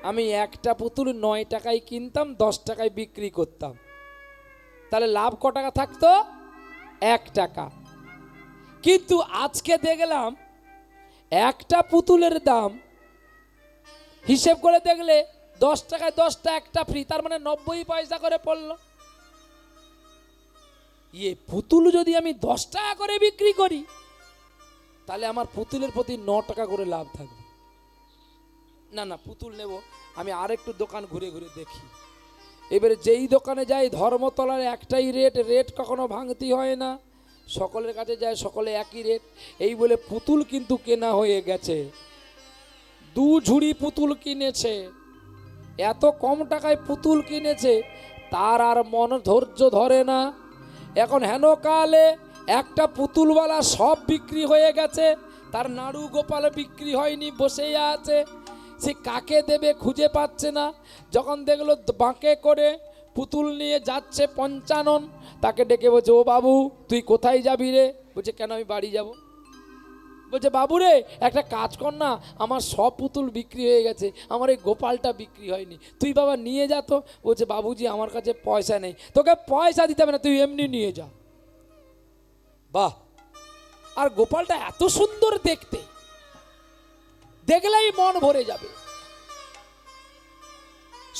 আমি একটা পুতুল 9 টাকায় কিনতাম, 10 টাকায় বিক্রি করতাম, তাহলে লাভ ক টাকা থাকতো? 1 টাকা। কিন্তু আজকে দেখলাম একটা পুতুলের দাম হিসেব করে দেখলে 10 টাকায় 10টা, একটা ফ্রি, তার মানে 90 পয়সা করে পড়লো। পুতুল যদি আমি 10 টাকা করে বিক্রি করি, তাহলে আমার পুতুলের প্রতি 9 টাকা করে লাভ থাকবে। না না পুতুল নেব, আমি আরেকটু দোকান ঘুরে ঘুরে দেখি। এবারে যেই দোকানে যাই ধর্মতলার একটাই রেট কখনো ভাঙতি হয় না, সকলের কাছে যায় সকলে একই রেট। এই বলে পুতুল কিন্তু কেনা হয়ে গেছে, 2 ঝুড়ি পুতুল কিনেছে। এত কম টাকায় পুতুল কিনেছে, তার আর মন ধৈর্য ধরে না। এখন হেন কালে একটা পুতুলওয়ালা সব বিক্রি হয়ে গেছে, তার নাড়ু গোপাল বিক্রি হয়নি, বসেই আছে। সে কাকে দেবে খুঁজে পাচ্ছে না। যখন দেখলো বাঁকে করে পুতুল নিয়ে যাচ্ছে পঞ্চানন, তাকে ডেকে বলছে, ও বাবু তুই কোথায় যাবি রে? বলছে, কেন আমি বাড়ি যাব। বলছে, বাবু রে একটা কাজ কর না, আমার সব পুতুল বিক্রি হয়ে গেছে, আমার এই গোপালটা বিক্রি হয়নি, তুই বাবা নিয়ে যা তো। বলছে, বাবুজি আমার কাছে পয়সা নেই। তোকে পয়সা দিতে হবে না, তুই এমনি নিয়ে যা। বাহ! আর গোপালটা এত সুন্দর দেখতে, দেখলেই মন ভরে যাবে।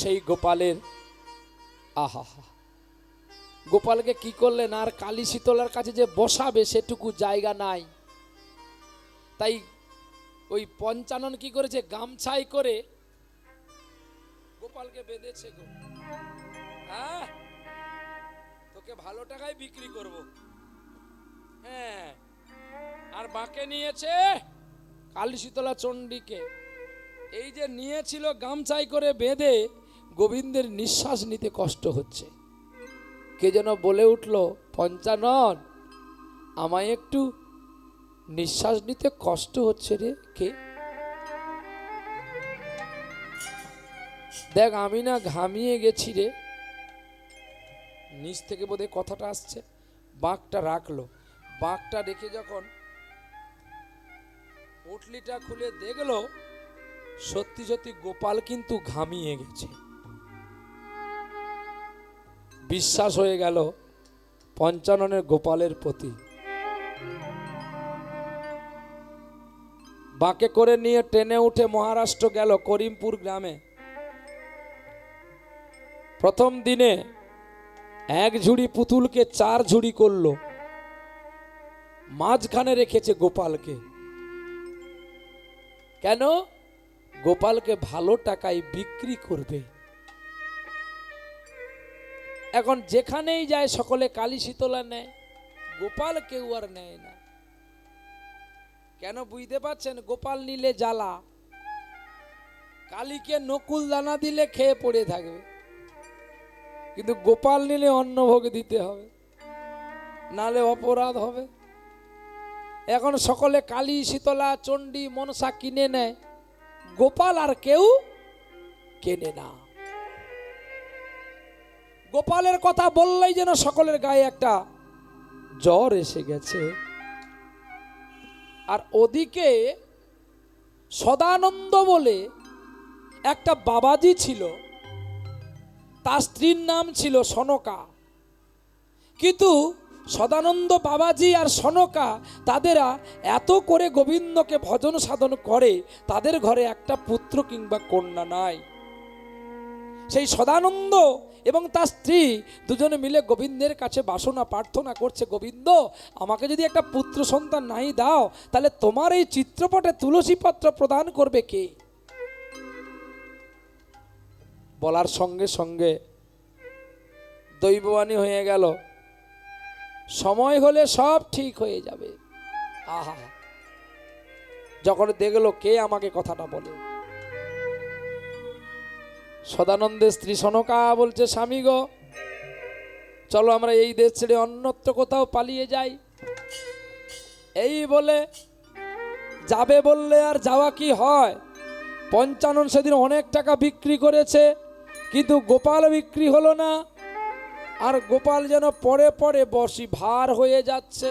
সেই গোপালের আহা, গোপালকে কি করলেন, আর কালী শীতলার কাছে যে বসাবে সেটুকু জায়গা নাই। তাই ওই পঞ্চানন কি করেছে, গামছাই করে গোপালকে বেঁধেছে। গো হ্যাঁ, তোকে ভালো টাকায় বিক্রি করব। হ্যাঁ, আর বাঁকে নিয়েছে কালী শীতলা চণ্ডীকে। এই যে নিয়েছিল গামছাই করে বেঁধে, গোবিন্দের নিঃশ্বাস নিতে কষ্ট হচ্ছে। কে যেন বলে উঠল, পঞ্চানন আমায় একটু নিঃশ্বাস নিতে কষ্ট হচ্ছে রে। কে? দেখ আমি না ঘামিয়ে গেছি রে। নিচ থেকে বোধহয় কথাটা আসছে। বাঁকটা রাখলো, বাঁকটা রেখে যখন পুটলিটা খুলে দেখলো, সত্যি সত্যি গোপাল কিন্তু ঘামিয়ে গেছে। বিশ্বাস হয়ে গেল পঞ্চাননের গোপালের প্রতি। বাঁকে করে নিয়ে ট্রেনে উঠে মহারাষ্ট্র গেল, করিমপুর গ্রামে। প্রথম দিনে 1 ঝুড়ি পুতুলকে 4 ঝুড়ি করলো, মাঝখানে রেখেছে গোপালকে। কেন? গোপালকে ভালো টাকায় বিক্রি করবে। এখন যেখানেই যায় সকলে কালী শীতলা নেয়, গোপাল কেউ আর নেয় না। কেন বুঝতে পারছেন? গোপাল নিলে জ্বালা, কালীকে নকুল দানা দিলে খেয়ে পড়ে থাকবে, কিন্তু গোপাল নিলে অন্নভোগ দিতে হবে, নালে অপরাধ হবে। এখন সকলে কালী শীতলা চণ্ডী মনসা কিনে নেয়, গোপাল আর কেউ কেনে না। গোপালের কথা বললেই যেন সকলের গায়ে একটা জ্বর এসে গেছে। আর ওদিকে সদানন্দ বলে একটা বাবাজি ছিল, তার স্ত্রীর নাম ছিল সনকা। কিন্তু সদানন্দ বাবাজি আর সনকা তাদেরা এত করে গোবিন্দকে ভজন সাধন করে, তাদের ঘরে একটা পুত্র কিংবা কন্যা নাই। সেই সদানন্দ এবং তার স্ত্রী দুজনে মিলে গোবিন্দের কাছে বাসনা প্রার্থনা করছে, গোবিন্দ আমাকে যদি একটা পুত্র সন্তান নাই দাও, তাহলে তোমার এই চিত্রপটে তুলসী পত্র প্রদান করবে কে? বলার সঙ্গে সঙ্গে দৈববাণী হয়ে গেল, সময় হলে সব ঠিক হয়ে যাবে। আহা, যখন দেখলো কে আমাকে কথাটা বলে, সদানন্দের স্ত্রী সনকা বলছে, স্বামী গো চলো আমরা এই দেশ ছেড়ে অন্যত্র কোথাও পালিয়ে যাই। এই বলে যাবে বললে আর যাওয়া কি হয়? পঞ্চানন সেদিন অনেক টাকা বিক্রি করেছে, কিন্তু গোপাল বিক্রি হলো না। আর গোপাল যেন পরে পরে বসি ভার হয়ে যাচ্ছে,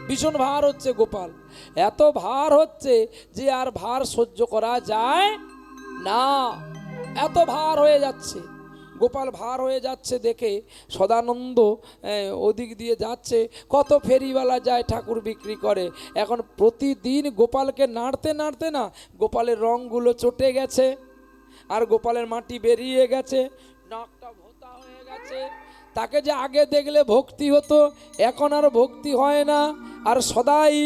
ভীষণ ভার হচ্ছে গোপাল। এত ভার হচ্ছে যে আর ভার সহ্য করা যায় না, এত ভার হয়ে যাচ্ছে। গোপাল ভার হয়ে যাচ্ছে দেখে সদানন্দ ওদিক দিয়ে যাচ্ছে, কত ফেরিওয়ালা যায় ঠাকুর বিক্রি করে। এখন প্রতিদিন গোপালকে নাড়তে নাড়তে না গোপালের রঙগুলো চটে গেছে, আর গোপালের মাটি বেরিয়ে গেছে, নাকটা ভোঁতা হয়ে গেছে। তাকে যে আগে দেখলে ভক্তি হতো, এখন আর ভক্তি হয় না। আর সদাই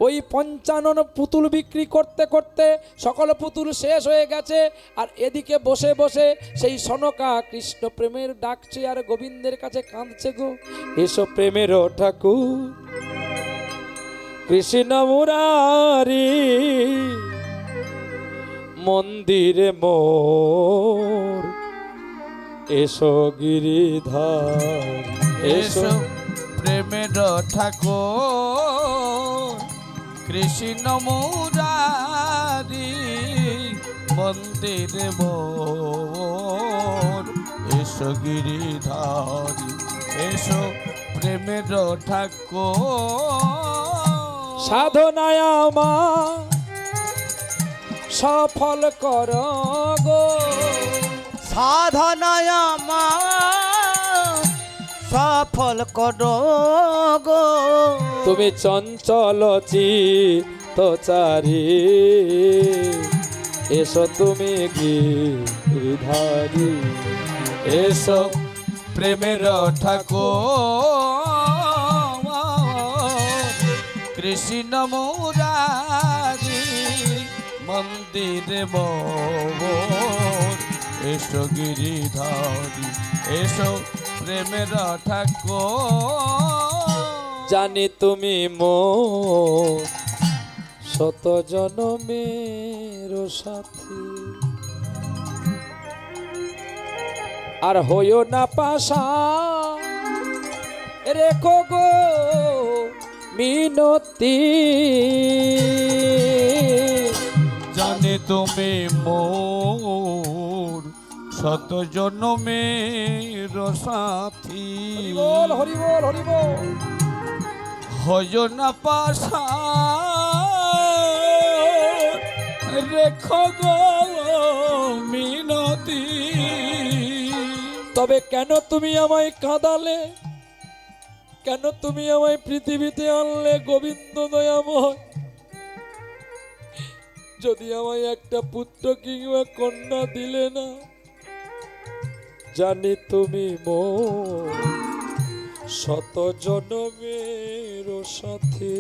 ওই 55 পুতুল বিক্রি করতে করতে সকল পুতুল শেষ হয়ে গেছে, আর এদিকে বসে বসে সেই সনকা কৃষ্ণ প্রেমের ডাকছে আর গোবিন্দের কাছে কাঁদছে গো। এসো প্রেমের ঠাকুর কৃষ্ণ মুরারি, মন্দিরে মোর এসো গিরিধার, এসো প্রেমের ঠাকুর কৃষ্ণ মুরারি, মন্দিরে মোর এসো গিরিধারী, এসো প্রেমের ঠাকুর। সাধনায় আমার সফল কর গো, সাধনায় আমার সফল করো গো। তুমি চঞ্চল চিত্তচারী, এসো তুমি গিরিধারী, এসো প্রেমের ঠাকুর কৃষ্ণ মুরারি, মন্দিরে মোর এসো গিরিধারী, এসো প্রেমের ঠাকুর। জানি তুমি মোর শত জনমের সাথী, আর হইও না পাশা রেখো গো মিনতি। জানে তুমি মোর শত জনমের সাথী, হরিবোল হরিবোল হরিবোল। হয় না পাশা রেখো গো মিনতি। তবে কেন তুমি আমায় কাঁদালে, কেন তুমি আমায় পৃথিবীতে আনলে গোবিন্দ দয়াময়? যদি আমায় একটা পুত্র কিংবা কন্যা দিলে না। জানি তুমি মোর শত জনমের সাথী,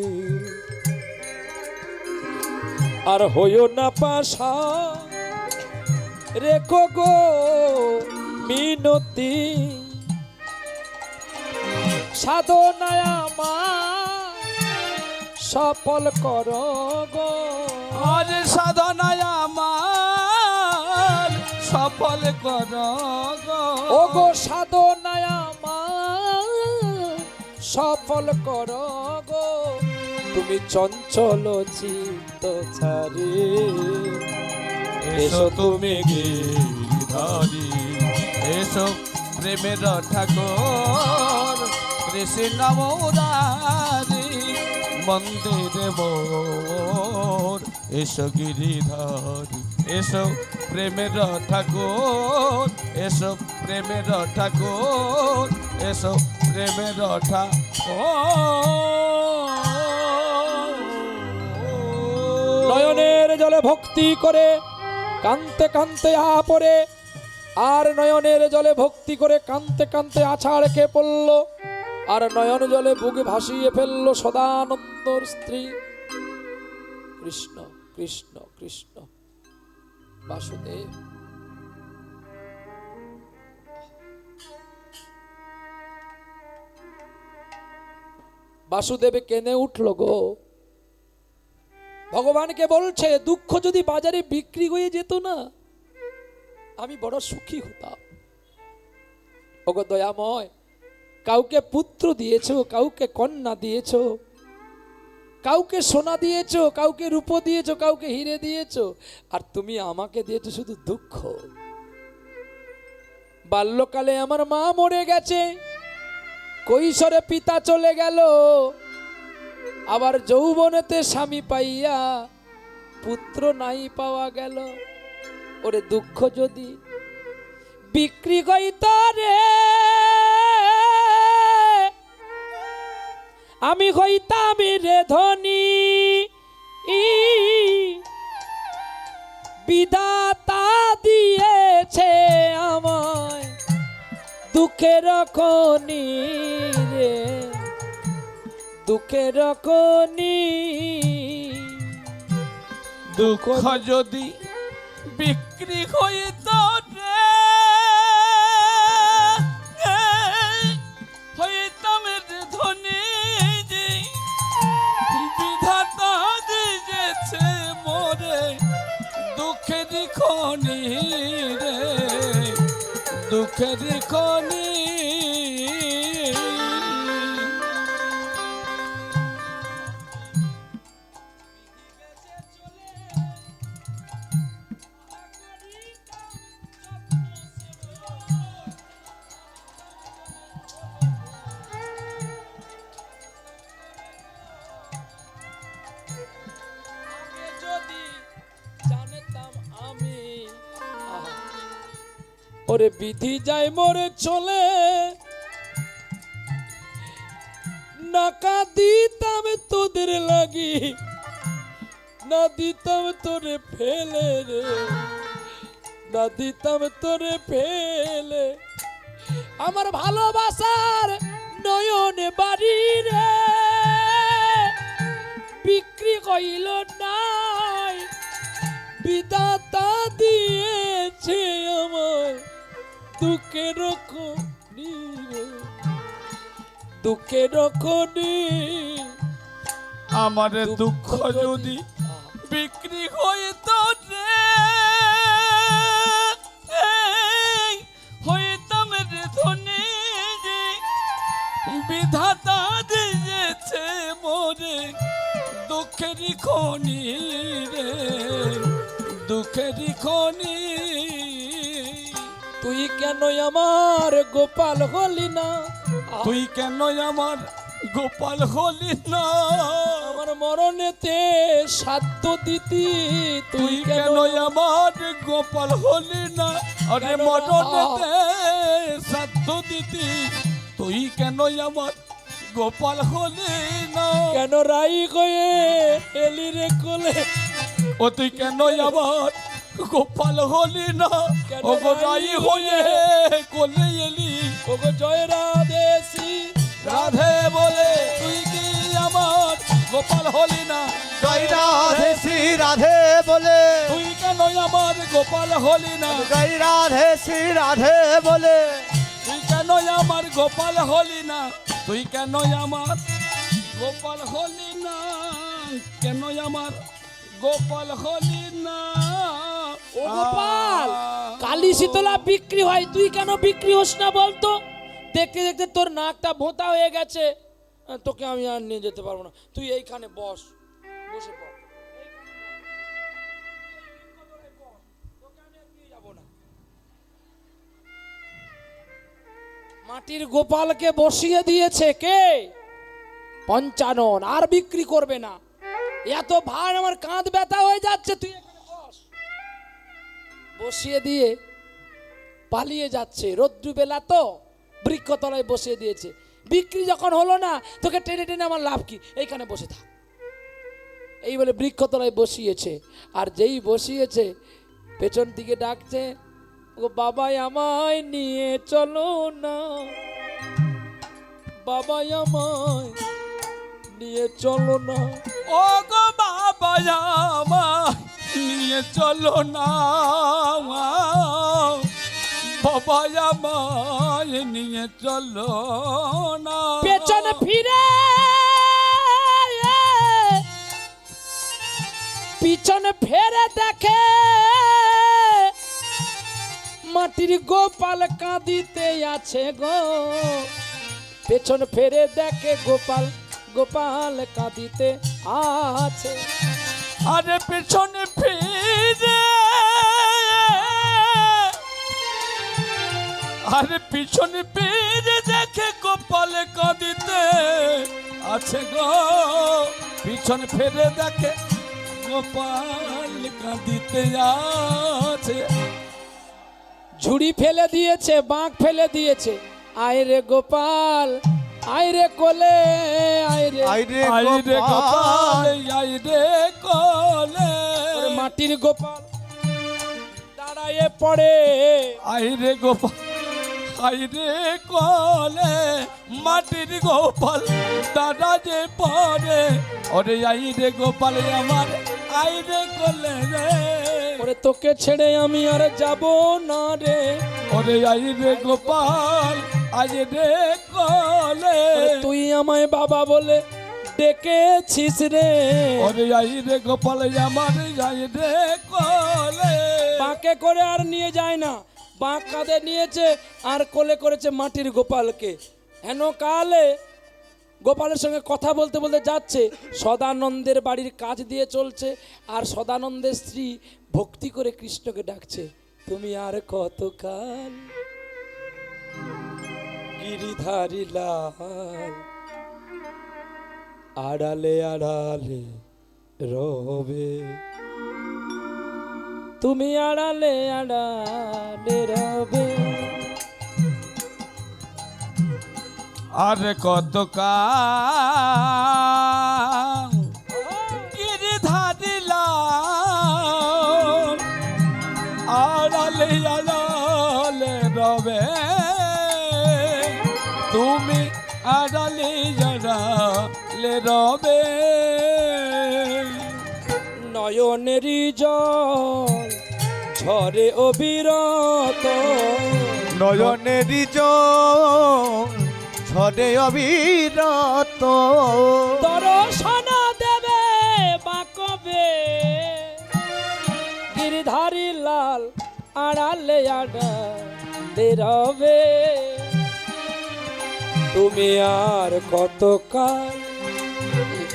আর হইও না পাশা রেখো গো মিনতি। সাধনায় আমার সফল কর গো, আজ সাধনায় আমার সফল কর গো। ও গো সাধনায় আমার সফল কর গো। তুমি চঞ্চল চিত্তচারী, এসো তুমি গিরিধারী, এসো প্রেমের ঠাকুর কৃষ্ণ মুরারি, মন্দিরে মোর এসো গিরিধারী, এসো প্রেমের ঠাকুর, এসো প্রেমের ঠাকুর, এসো প্রেমের ঠাকুর। নয়নের জলে ভক্তি করে কান্তে কান্তে পড়ে, আর নয়নের জলে ভক্তি করে কান্তে কান্তে আছাড় খেয়ে পড়ল, আর নয়ন জলে বুকে ভাসিয়ে ফেলল সদানন্দর স্ত্রী কৃষ্ণ কৃষ্ণ কৃষ্ণ বাসুদেব। বাসুদেবে কেঁদে উঠল গো। ভগবানকে বলছে, দুঃখ যদি বাজারে বিক্রি হয়ে যেত না, আমি বড় সুখী হতাম। ওগো দয়াময়, কাউকে পুত্র দিয়েছো, কাউকে কন্যা দিয়েছো, কাউকে সোনা দিয়েছো, কাউকে রূপো দিয়েছো, কাউকে হিরে দিয়েছো, আর তুমি আমাকে দিয়েছো শুধু দুঃখ। বাল্যকালে আমার মা মরে গেছে, কৈশোরে পিতা চলে গেল, আবার যৌবনেতে স্বামী পাইয়া পুত্র নাই পাওয়া গেল। ওরে দুঃখ যদি বিক্রি কইত রে, আমি হইতাম রে ধনী। বিধাতা দিয়েছে আমায় দুঃখের খনি রে, দুঃখের খনি দুঃখ যদি বিক্রি হইত রে, হইতাম রে ধনী যে বিধাতা দিয়েছে মোরে দুঃখের খনি রে, দুঃখের খনি। যদি জানতাম আমি ওরে বিধি যায় মোরে চলে, নাকা দিতাম তোদের লাগি, না দিতাম তোরে ফেলে রে, না দিতাম তোরে ফেলে। আমার ভালোবাসার নয়নে বাড়ি রে বিক্রি কইল নাই, বিধাতা দিয়েছে আমার দুঃখের খনি রে, দুঃখের খনি। আমার দুঃখ যদি বিক্রি হইত রে, হইতাম রে ধনী যে বিধাতা দিয়েছে মোরে দুঃখের খনি রে, দুঃখের খনি। তুই কেন আমার গোপাল হলি না, তুই কেন আমার গোপাল হলি না, আমার মরণেতে সাধ্য দিতি, তুই কেন আমার গোপাল হলি না, আরে কেন না? মরণেতে সাধ্য দিতি, তুই কেন আমার গোপাল হলি না, কেন রাই গয়ে এলি রে কোলে, ও তুই কেন আমার গোপাল হলি না, কেন ও গো রাই রাই হয়ে কোলে এলি, ও গো জয় রাধেশি রাধে বলে তুই কি আমার গোপাল হলি না, জয় রাধে শ্রী রাধে বলে, তুই কেন আমার গোপাল হলি না, জয় রাধে শ্রী রাধে বলে, তুই কেন আমার গোপাল হলি না, তুই কেন আমার গোপাল হলি না, কেন আমার গোপাল হলি না। ও গোপাল, কালী শীতলা বিক্রি হয়, তুই কেন বিক্রি হোস না বলতো? দেখতে দেখতে তোর নাকটা ভোঁতা হয়ে গেছে, তোকে আমি আর নিয়ে যেতে পারবো না, তুই এইখানে বস, বসে পড়। তোকে আমি আর নিয়ে যাবো না। মাটির গোপালকে বসিয়ে দিয়েছে কে? পঞ্চানন। আর বিক্রি করবে না। এত ভার, আমার কাঁধ ব্যথা হয়ে যাচ্ছে, তুই এখানে বস। বসিয়ে দিয়ে পালিয়ে যাচ্ছে, রৌদ্র বেলা তো, বৃক্ষতলায় বসিয়ে দিয়েছে। বিক্রি যখন হলো না, তোকে টেনে টেনে আমার লাভ কি, এইখানে বসে থাক। এই বলে বৃক্ষতলায় বসিয়েছে। আর যেই বসিয়েছে, পেছন দিকে ডাকছে, ও বাবাই আমায় নিয়ে চলো না, বাবাই আমায় নিয়ে চলো না। ও গো বাবা আমার নিয়ে চলো না, বাবা আমায় নিয়ে চলো না, পেছনে ফিরে, পিছনে ফেরে দেখে মাটির গোপাল কাঁদিতে আছে গো। পেছন ফেরে দেখে গোপাল, গোপাল কাঁদিতে আছে। আরে পেছনে ফিরে, আরে পিছনে ফিরে দেখে গোপাল কাঁদিতে আছে গো, পিছন ফেরে দেখে গোপাল কাঁদিতে আছে। ঝুড়ি ফেলে দিয়েছে, বাঁক ফেলে দিয়েছে, আয় রে গোপাল, আয় রে কোলে, আয় রে। আইরে আইরে গোপাল গোপাল, আইরে কোলে, ওরে মাটির গোপাল দাঁড়ায়ে পড়ে, আইরে গোপাল, আইরে কলে মাটির গোপাল দাদা যে পরে ওরে আইরে গোপাল আমার আইরে কলে রে ওরে তোকে ছেড়ে আমি আর যাব না রে, ওরে আইরে গোপাল আইরে কলে ওরে তুই আমায় বাবা বলে ডেকেছিস রে, ওরে আইরে গোপাল আমার আইরে কলে বাঁকে করে আর নিয়ে যায় না, বাঁক কাঁধে নিয়েছে আর কোলে করেছে মাটির গোপালকে। হেন কালে গোপালের সঙ্গে কথা বলতে বলতে যাচ্ছে, সদানন্দের বাড়ির কাজ দিয়ে চলছে, আর সদানন্দের স্ত্রী ভক্তি করে কৃষ্ণকে ডাকছে, তুমি আর কতকাল গিরিধারী লাল আড়ালে আড়ালে রবে, তুমি আড়ালে আড়ালে রবে। আর কত কাল গিরিধারিলাম আড়ালে আড়ালে রবে, তুমি আড়ালে আড়ালে রবে। নয়নেরই জল ঝরে অবিরত, নয়নেরই জল ঝরে অবিরত, দর্শন দেবে বাকবে গিরিধারী লাল আড়ালে আড়ালে রবে, তুমি আর কতকাল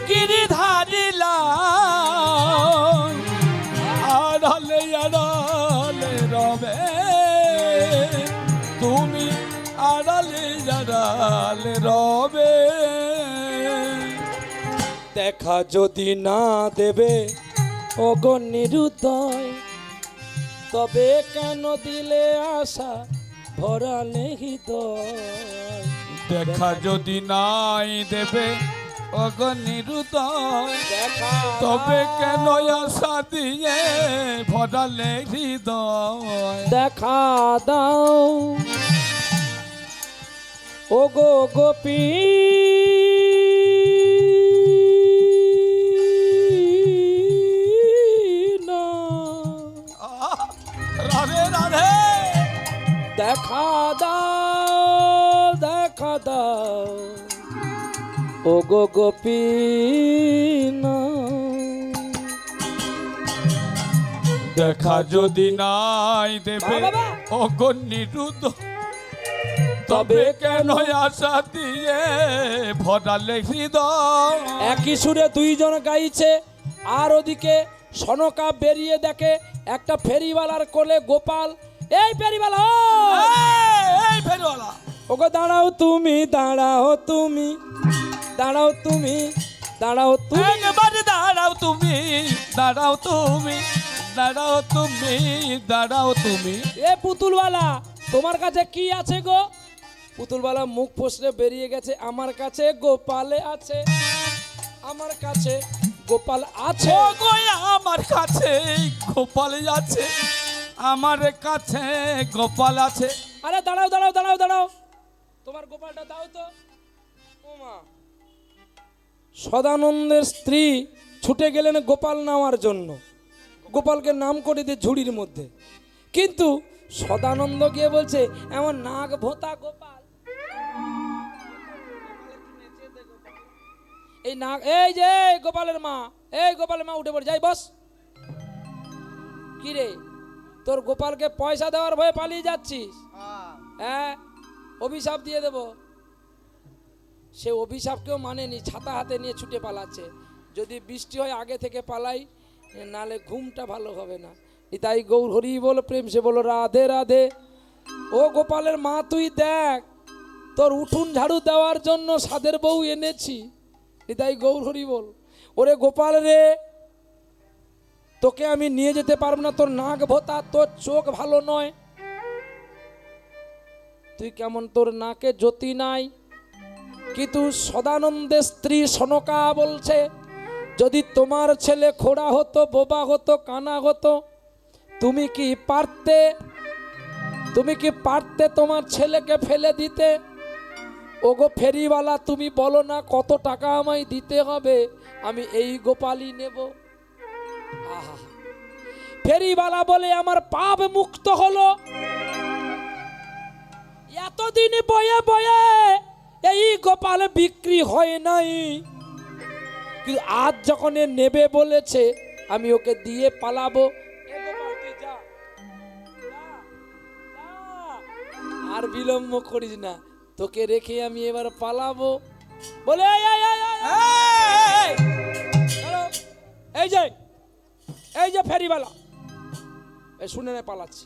গিরিধারিলাম আড়ালে আড়ালে রবে, তুমি আড়ালে আড়ালে রবে। দেখা যদি না দেবে ওগো নিরুদয়, তবে কেন দিলে আশা ভরালে হৃদয়, দেখা যদি নাই দেবে অগনিরুদয়, দেখা তবে কেন আশা দিয়ে ভরালে হৃদয়। দেখা দাও ওগো গোপী রাধে রাধে দেখা দাও, দেখা দাও ওগো গোপী দেখা যদি নাই দেবে বাবা। অগনিরুদয়, তবে কেন আশা দিয়ে ভরালে হৃদয়। একই সুরে দুইজন গাইছে, আর ওদিকে সনকা বেরিয়ে দেখে একটা ফেরিওয়ালার কোলে গোপাল। এই ফেরিওয়ালা, এই ফেরিওয়ালা, ওগো দাঁড়াও তুমি, দাঁড়াও তুমি, দাঁড়াও তুমি, দাঁড়াও তুমি, একেবারে দাঁড়াও তুমি, দাঁড়াও তুমি, দাঁড়াও তুমি, দাঁড়াও তুমি। এ পুতুলওয়ালা তোমার কাছে কি আছে গো? পুতুলওয়ালা মুখ ফসলে বেরিয়ে গেছে, আমার কাছে গোপালে আছে, আমার কাছে গোপাল আছে। ও গো আমার কাছে গোপাল আছে, আমার কাছে গোপাল আছে। আরে দাঁড়াও দাঁড়াও দাঁড়াও দাঁড়াও, তোমার গোপালটা দাও তো। ও মা, সদানন্দের স্ত্রী ছুটে গেলেন গোপাল নেওয়ার জন্য, গোপালকে নাম করে দিয়ে ঝুড়ির মধ্যে, কিন্তু সদানন্দ গিয়ে বলছে এমন নাক ভোতা গোপাল, এই নাক, এই যে গোপালের মা, এই গোপালের মা উঠে পড়ে যাই, বস। কি রে, তোর গোপালকে পয়সা দেওয়ার ভয়ে পালিয়ে যাচ্ছিস? হ্যাঁ, অভিশাপ দিয়ে দেব। সে অভিশাপকেও মানেনি, ছাতা হাতে নিয়ে ছুটে পালাচ্ছে। যদি বৃষ্টি হয় আগে থেকে পালাই, নালে ঘুমটা ভালো হবে না। তাই গৌর হরি বল, প্রেম সে বলো রাধে রাধে। ও গোপালের মা, তুই দেখ, তোর উঠুন ঝাড়ু দেওয়ার জন্য সাদের বউ এনেছি। তাই গৌর হরি বল। ওরে গোপাল রে, তোকে আমি নিয়ে যেতে পারবো না, তোর নাক ভোতা, তোর চোখ ভালো নয়, তুই কেমন, তোর নাকে জ্যোতি নাই। কিন্তু সদানন্দের স্ত্রী সনকা বলছে, যদি তোমার ছেলে খোড়া হতো, বোবা হতো, কানা হতো, তুমি কি পারতে তুমি কি পারতে তোমার ছেলেকে ফেলে দিতে? ওগো ফেরিওয়ালা, তুমি বলো না কত টাকা আমায় দিতে হবে, আমি এই গোপালই নেব। আহা, ফেরিওয়ালা বলে আমার পাপ মুক্ত হলো। এতদিন বয়ে বয়ে এই গোপাল বিক্রি হয় নাই, কিন্তু আজ যখন এ নেবে বলেছে, আমি ওকে দিয়ে পালাবো। এ গোপাল, তুই যা, যা, যা। আর বিলম্ব করিস না, তোকে রেখে আমি এবার পালাবো। বলে এই, এই, এই, এই, এই, দাঁড়াও। এই যে ফেরিওয়ালা, এই শুনে নে পালাচ্ছি।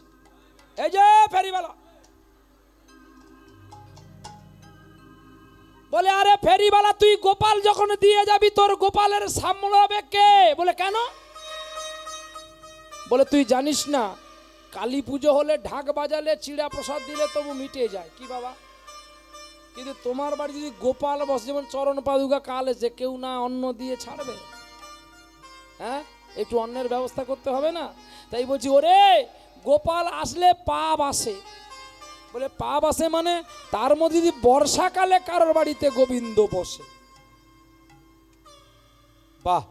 এই যে ফেরিওয়ালা বলে, আরে ফেরিওয়ালা, তুই গোপাল যখন দিয়ে যাবি, তোর গোপালের সামলাবে কে? বলে কেন? বলে তুই জানিস না, কালী পুজো হলে ঢাক বাজালে চিড়া প্রসাদ দিলে তবু মিটে যায়। কি বাবা, কিন্তু তোমার বাড়ি যদি গোপাল বসে, যেমন চরণ পাদুকা কাল এসে, কেউ না অন্ন দিয়ে ছাড়বে? হ্যাঁ, একটু অন্নের ব্যবস্থা করতে হবে না? তাই বলছি, ওরে গোপাল আসলে পাপ আসে। বলে পাপ আসে মানে? তার মধ্যে যদি বর্ষাকালে কারোর বাড়িতে গোবিন্দ বসে। বাহ,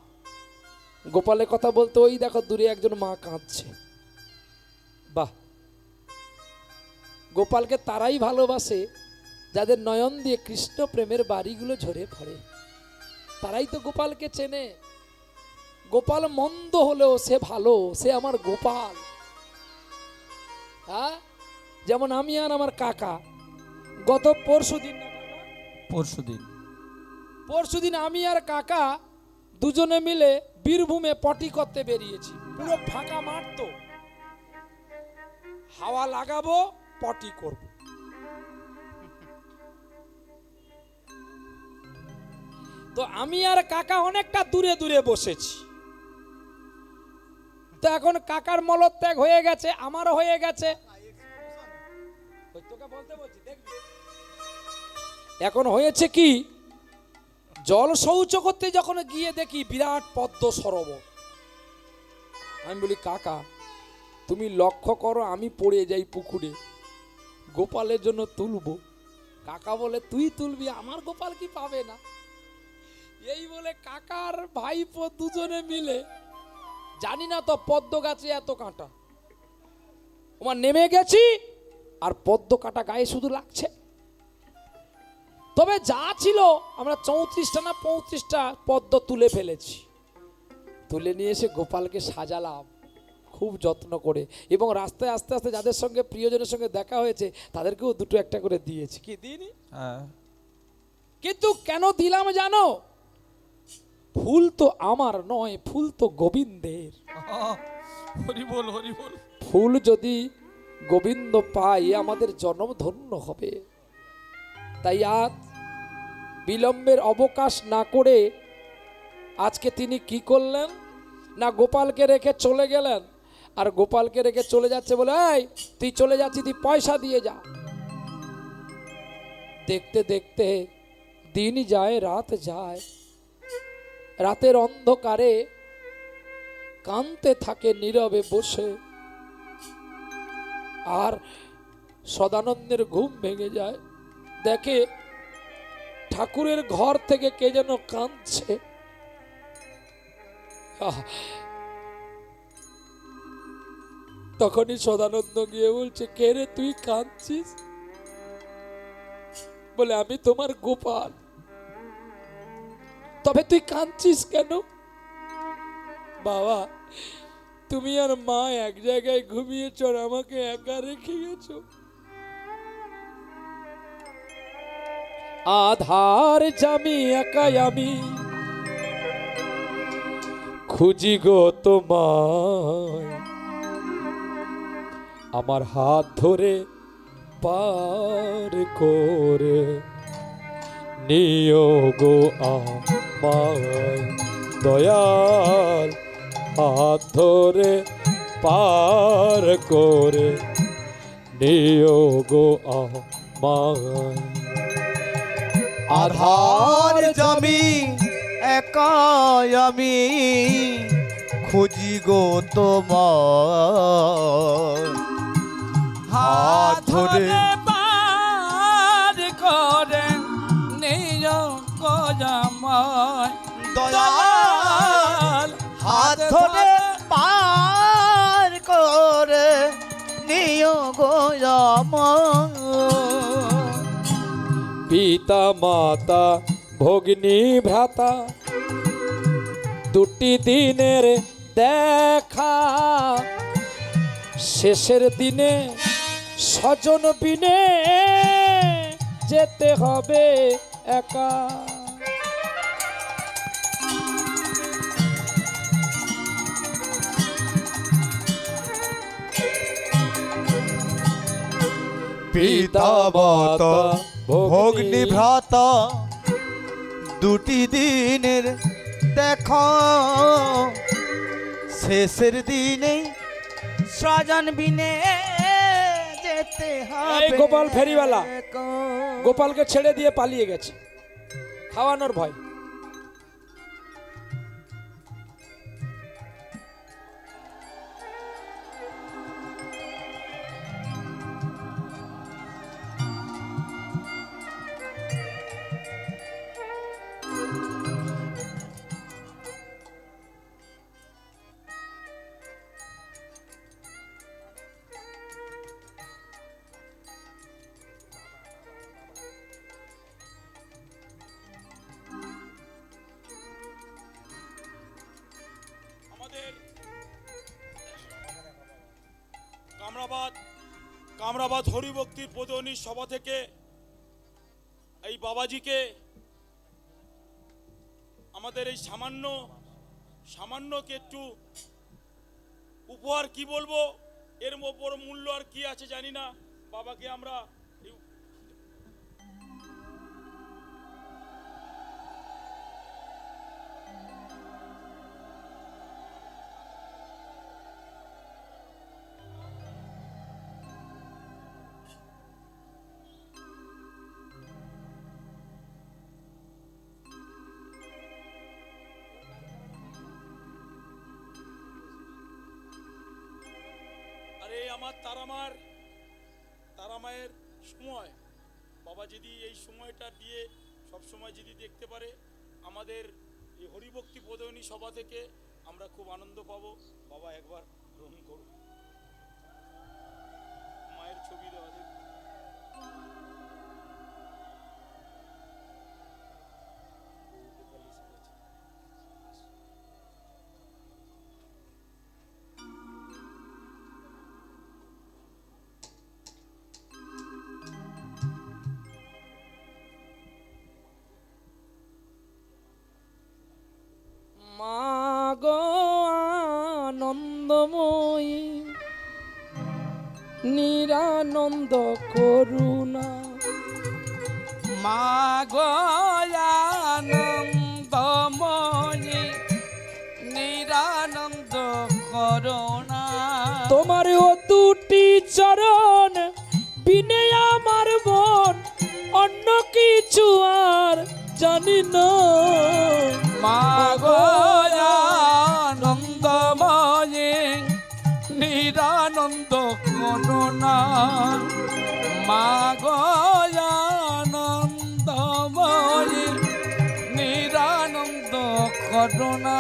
গোপালের কথা বলতে ওই দেখো দূরে একজন মা কাঁদছে। বাহ, গোপালকে তারাই ভালোবাসে যাদের নয়ন দিয়ে কৃষ্ণ প্রেমের বাড়িগুলো ঝরে পড়ে। তারাই তো গোপালকে চেনে। গোপাল মন্দ হলেও সে ভালো, সে আমার গোপাল। হ্যাঁ, যেমন আমি আর আমার কাকা গত পরশুদিন আমি আর কাকা দুজনে মিলে বীরভূমে পটি করতে বেরিয়েছি। পুরো ফাঁকা মাঠ, তো হাওয়া লাগাবো, পটি করব। তো আমি আর কাকা অনেকটা দূরে দূরে বসেছি। তো এখন কাকার মলত্যাগ হয়ে গেছে, আমারও হয়ে গেছে। এখন হয়েছে কি, জল শৌচ করতে যখন গিয়ে দেখি বিরাট পদ্ম সরোবর। আমি বলি, কাকা তুমি লক্ষ্য করো, আমি পড়ে যাই পুকুরে, গোপালের জন্য তুলবো। কাকা বলে, তুই তুলবি, আমার গোপাল কি পাবে না? এই বলে কাকার ভাইপো দুজনে মিলে, জানি না তো পদ্ম গাছে এত কাঁটা, আমার নেমে গেছি আর পদ্ম কাটা গায়ে শুধু লাগছে। তবে যা ছিল আমরা 34টা না 35টা পদ্ম তুলে ফেলেছি। তুলে নিয়ে এসে গোপালকে সাজালাম খুব যত্ন করে, এবং রাস্তায় আস্তে আস্তে যাদের সঙ্গে প্রিয়জনের সঙ্গে দেখা হয়েছে তাদেরকেও দুটো একটা করে দিয়েছি। কি দিইনি? কিন্তু কেন দিলাম জানো? ফুল তো আমার নয়, ফুল তো গোবিন্দের। হরি বল, হরি বল। ফুল যদি গোবিন্দ পাই, আমাদের জন্ম ধন্য হবে। তাই আজ বিলম্বের অবকাশ না করে আজকে তিনি কি করলেন না, গোপালকে রেখে চলে গেলেন। আর গোপালকে রেখে চলে যাচ্ছে বলে, এই তুই চলে যাচ্ছি, তুই পয়সা দিয়ে যা। দেখতে দেখতে দিন যায়, রাত যায়। রাতের অন্ধকারে কাঁদতে থাকে নীরবে বসে। আর সদানন্দের ঘুম ভেঙে যায়, দেখে ঠাকুরের ঘর থেকে কে যেন কাঁদছে। তখনই সদানন্দ গিয়ে বলছে, কে রে তুই কাঁদছিস? বলে, আমি তোমার গোপাল। তবে তুই কাঁদছিস কেন? বাবা, তুমি আর মা এক জায়গায় ঘুমিয়েছ, আর আমাকে একা রেখে গেছো। আধার জামি একাই আমি খুঁজি গো তোমায়, আমার হাত ধরে পার করে নিও গো আমায়। দয়াল হাত ধরে পার করে নিও গো আমায়। আধার জামি একাই আমি খুঁজি গো তোমার, হাত ধরে পার করে নিও গো আমায় দয়াল হাত ধরে পার করে নিও গো আমায়। পিতা মাতা ভগ্নী ভ্রাতা দুটি দিনের দেখা, শেষের দিনে স্বজন বিনে যেতে হবে একা। পিতা মাতা ভগ্নী ভ্রাতা দুটি দিনের দেখা, শেষের দিনে স্বজন বিনে যেতে হবে। এই গোপাল ফেরিওয়ালা গোপালকে ছেড়ে দিয়ে পালিয়ে গেছে খাওয়ানোর ভয়। আমাদের কামরাবাদ হরিভক্তির প্রদনী সভা থেকে এই বাবাজিকে আমাদের এই সামান্যকে একটু উপহার, কি বলবো, এর বড় মূল্য আর কি আছে জানি না। বাবাকে আমরা আমার তারামায়ের সময় বাবা যদি এই সময়টা দিয়ে সব সময় যদি দেখতে পারে, আমাদের এই হরিভক্তি প্রদনী সভা থেকে আমরা খুব আনন্দ পাবো। বাবা একবার গ্রহণ করুন, মায়ের ছবি দেওয়া দেখুন। মাগো আনন্দময়ী নিরানন্দ করুণা, মাগো আনন্দময়ী নিরানন্দ করুণা। তোমার ও দুটি চরণ বিনে আমার মন অন্য কিছু আর জানি না। মাগো আনন্দময়ী নিরানন্দ করুণা, মাগো আনন্দময়ী নিরানন্দ করুণা।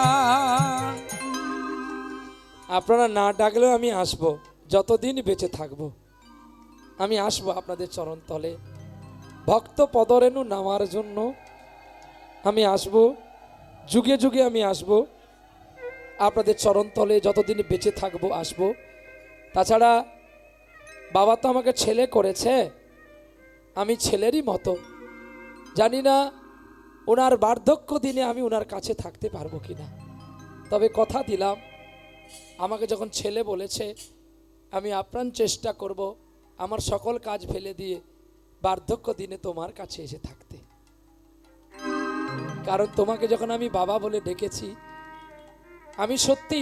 আপনারা না ডাকলেও আমি আসব, যতদিন বেঁচে থাকব আমি আসব আপনাদের চরণ তলে ভক্ত পদরেণু নামার জন্য। আমি আসব, যুগে যুগে আমি আসব আপনাদের চরণ তলে, যতদিন বেঁচে থাকব আসব। তাছাড়া বাবা তো আমাকে ছেলে করেছে, আমি ছেলেরই মতো। জানি না ওনার বার্ধক্য দিনে আমি ওনার কাছে থাকতে পারবো কিনা, তবে কথা দিলাম আমাকে যখন ছেলে বলেছে আমি আপ্রাণ চেষ্টা করব আমার সকল কাজ ফেলে দিয়ে বার্ধক্য দিনে তোমার কাছে এসে থাকতে। কারণ তোমাকে যখন আমি বাবা বলে ডেকেছি, আমি সত্যি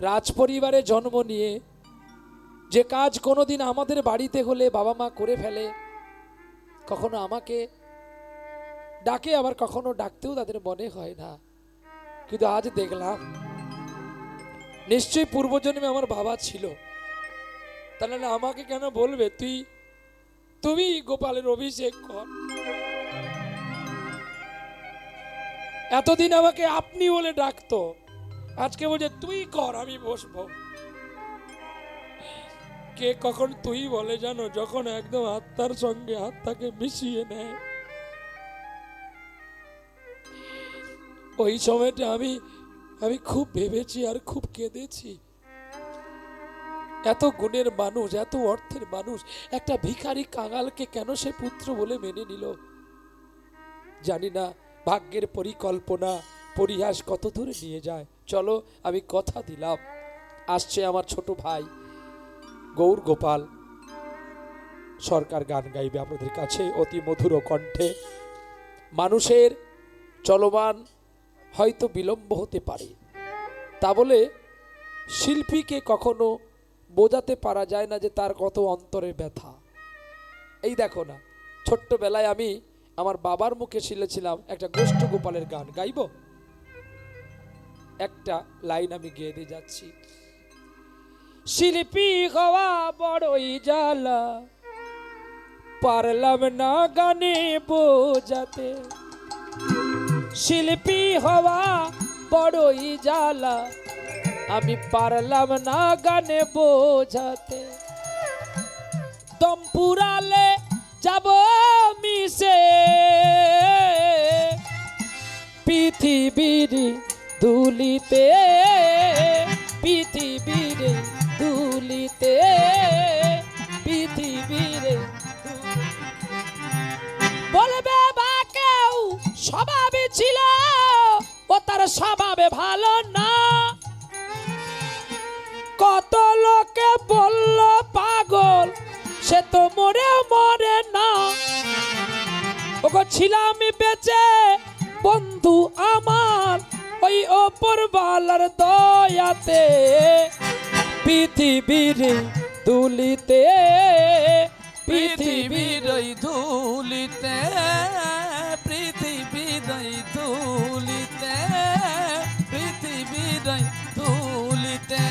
রাজ পরিবারে জন্ম নিয়ে যে কাজ কোনোদিন আমাদের বাড়িতে হলে বাবা মা করে ফেলে, কখনো আমাকে ডাকে আবার কখনো ডাকতেও তাদের মনে হয় না, কিন্তু আজ দেখলাম নিশ্চয়ই পূর্বজন্মে আমার বাবা ছিল, তাহলে না আমাকে কেন বলবে তুমি গোপালের অভিষেক কর। এতদিন আমাকে আপনি বলে ডাকতো, আজকে বলছে তুই কর, আমি বসবো। কে কখন তুই বলে জানো? যখন একদম আত্মার সঙ্গে আত্মাকে মিশিয়ে নেয়, ওই সময়টা আমি খুব ভেবেছি আর খুব কেঁদেছি। এত গুণের মানুষ, এত অর্থের মানুষ, একটা ভিখারি কাঙালকে কেন সে পুত্র বলে মেনে নিল? জানি না ভাগ্যের পরিকল্পনা পরিহাস কত দূরে নিয়ে যায়। চলো, আমি কথা দিলাম, আসছে আমার ছোট ভাই গৌর গোপাল সরকার গান গাইবে আপনাদের কাছে অতি মধুর কণ্ঠে। মানুষের চলমান হয়তো বিলম্ব হতে পারে, তা বলে শিল্পীকে কখনো বোঝাতে পারা যায় না যে তার কত অন্তরের ব্যথা। এই দেখো না, ছোট্টবেলায় আমি আমার বাবার মুখে শিখেছিলাম একটা গোষ্ঠ গোপালের গান গাইব। একটা লাইন আমি গেয়ে দিয়ে যাচ্ছি। শিল্পী হওয়া বড়ই জ্বালা, পারলাম না গানে বোঝাতে। শিল্পী হওয়া বড়ই জ্বালা, আমি পারলাম না গানে বোঝাতে। দম পুরালে যাব মিশে পৃথিবীর ধুলিতে, পৃথিবীর ধুলিতে, পৃথিবীর বলবে বা কেউ স্বভাবে ছিল, ও তার স্বভাবে ভালো না। কত লোকে বলল পাগল, সে তো মরে না। ওগো ছিলাম বেঁচে বন্ধু আমার, ওই ওপরওয়ালার দয়াতে। পৃথিবীর ধুলিতে, পৃথিবীর ধুলিতে, পৃথিবীর ধুলিতে, পৃথিবীর ধুলিতে।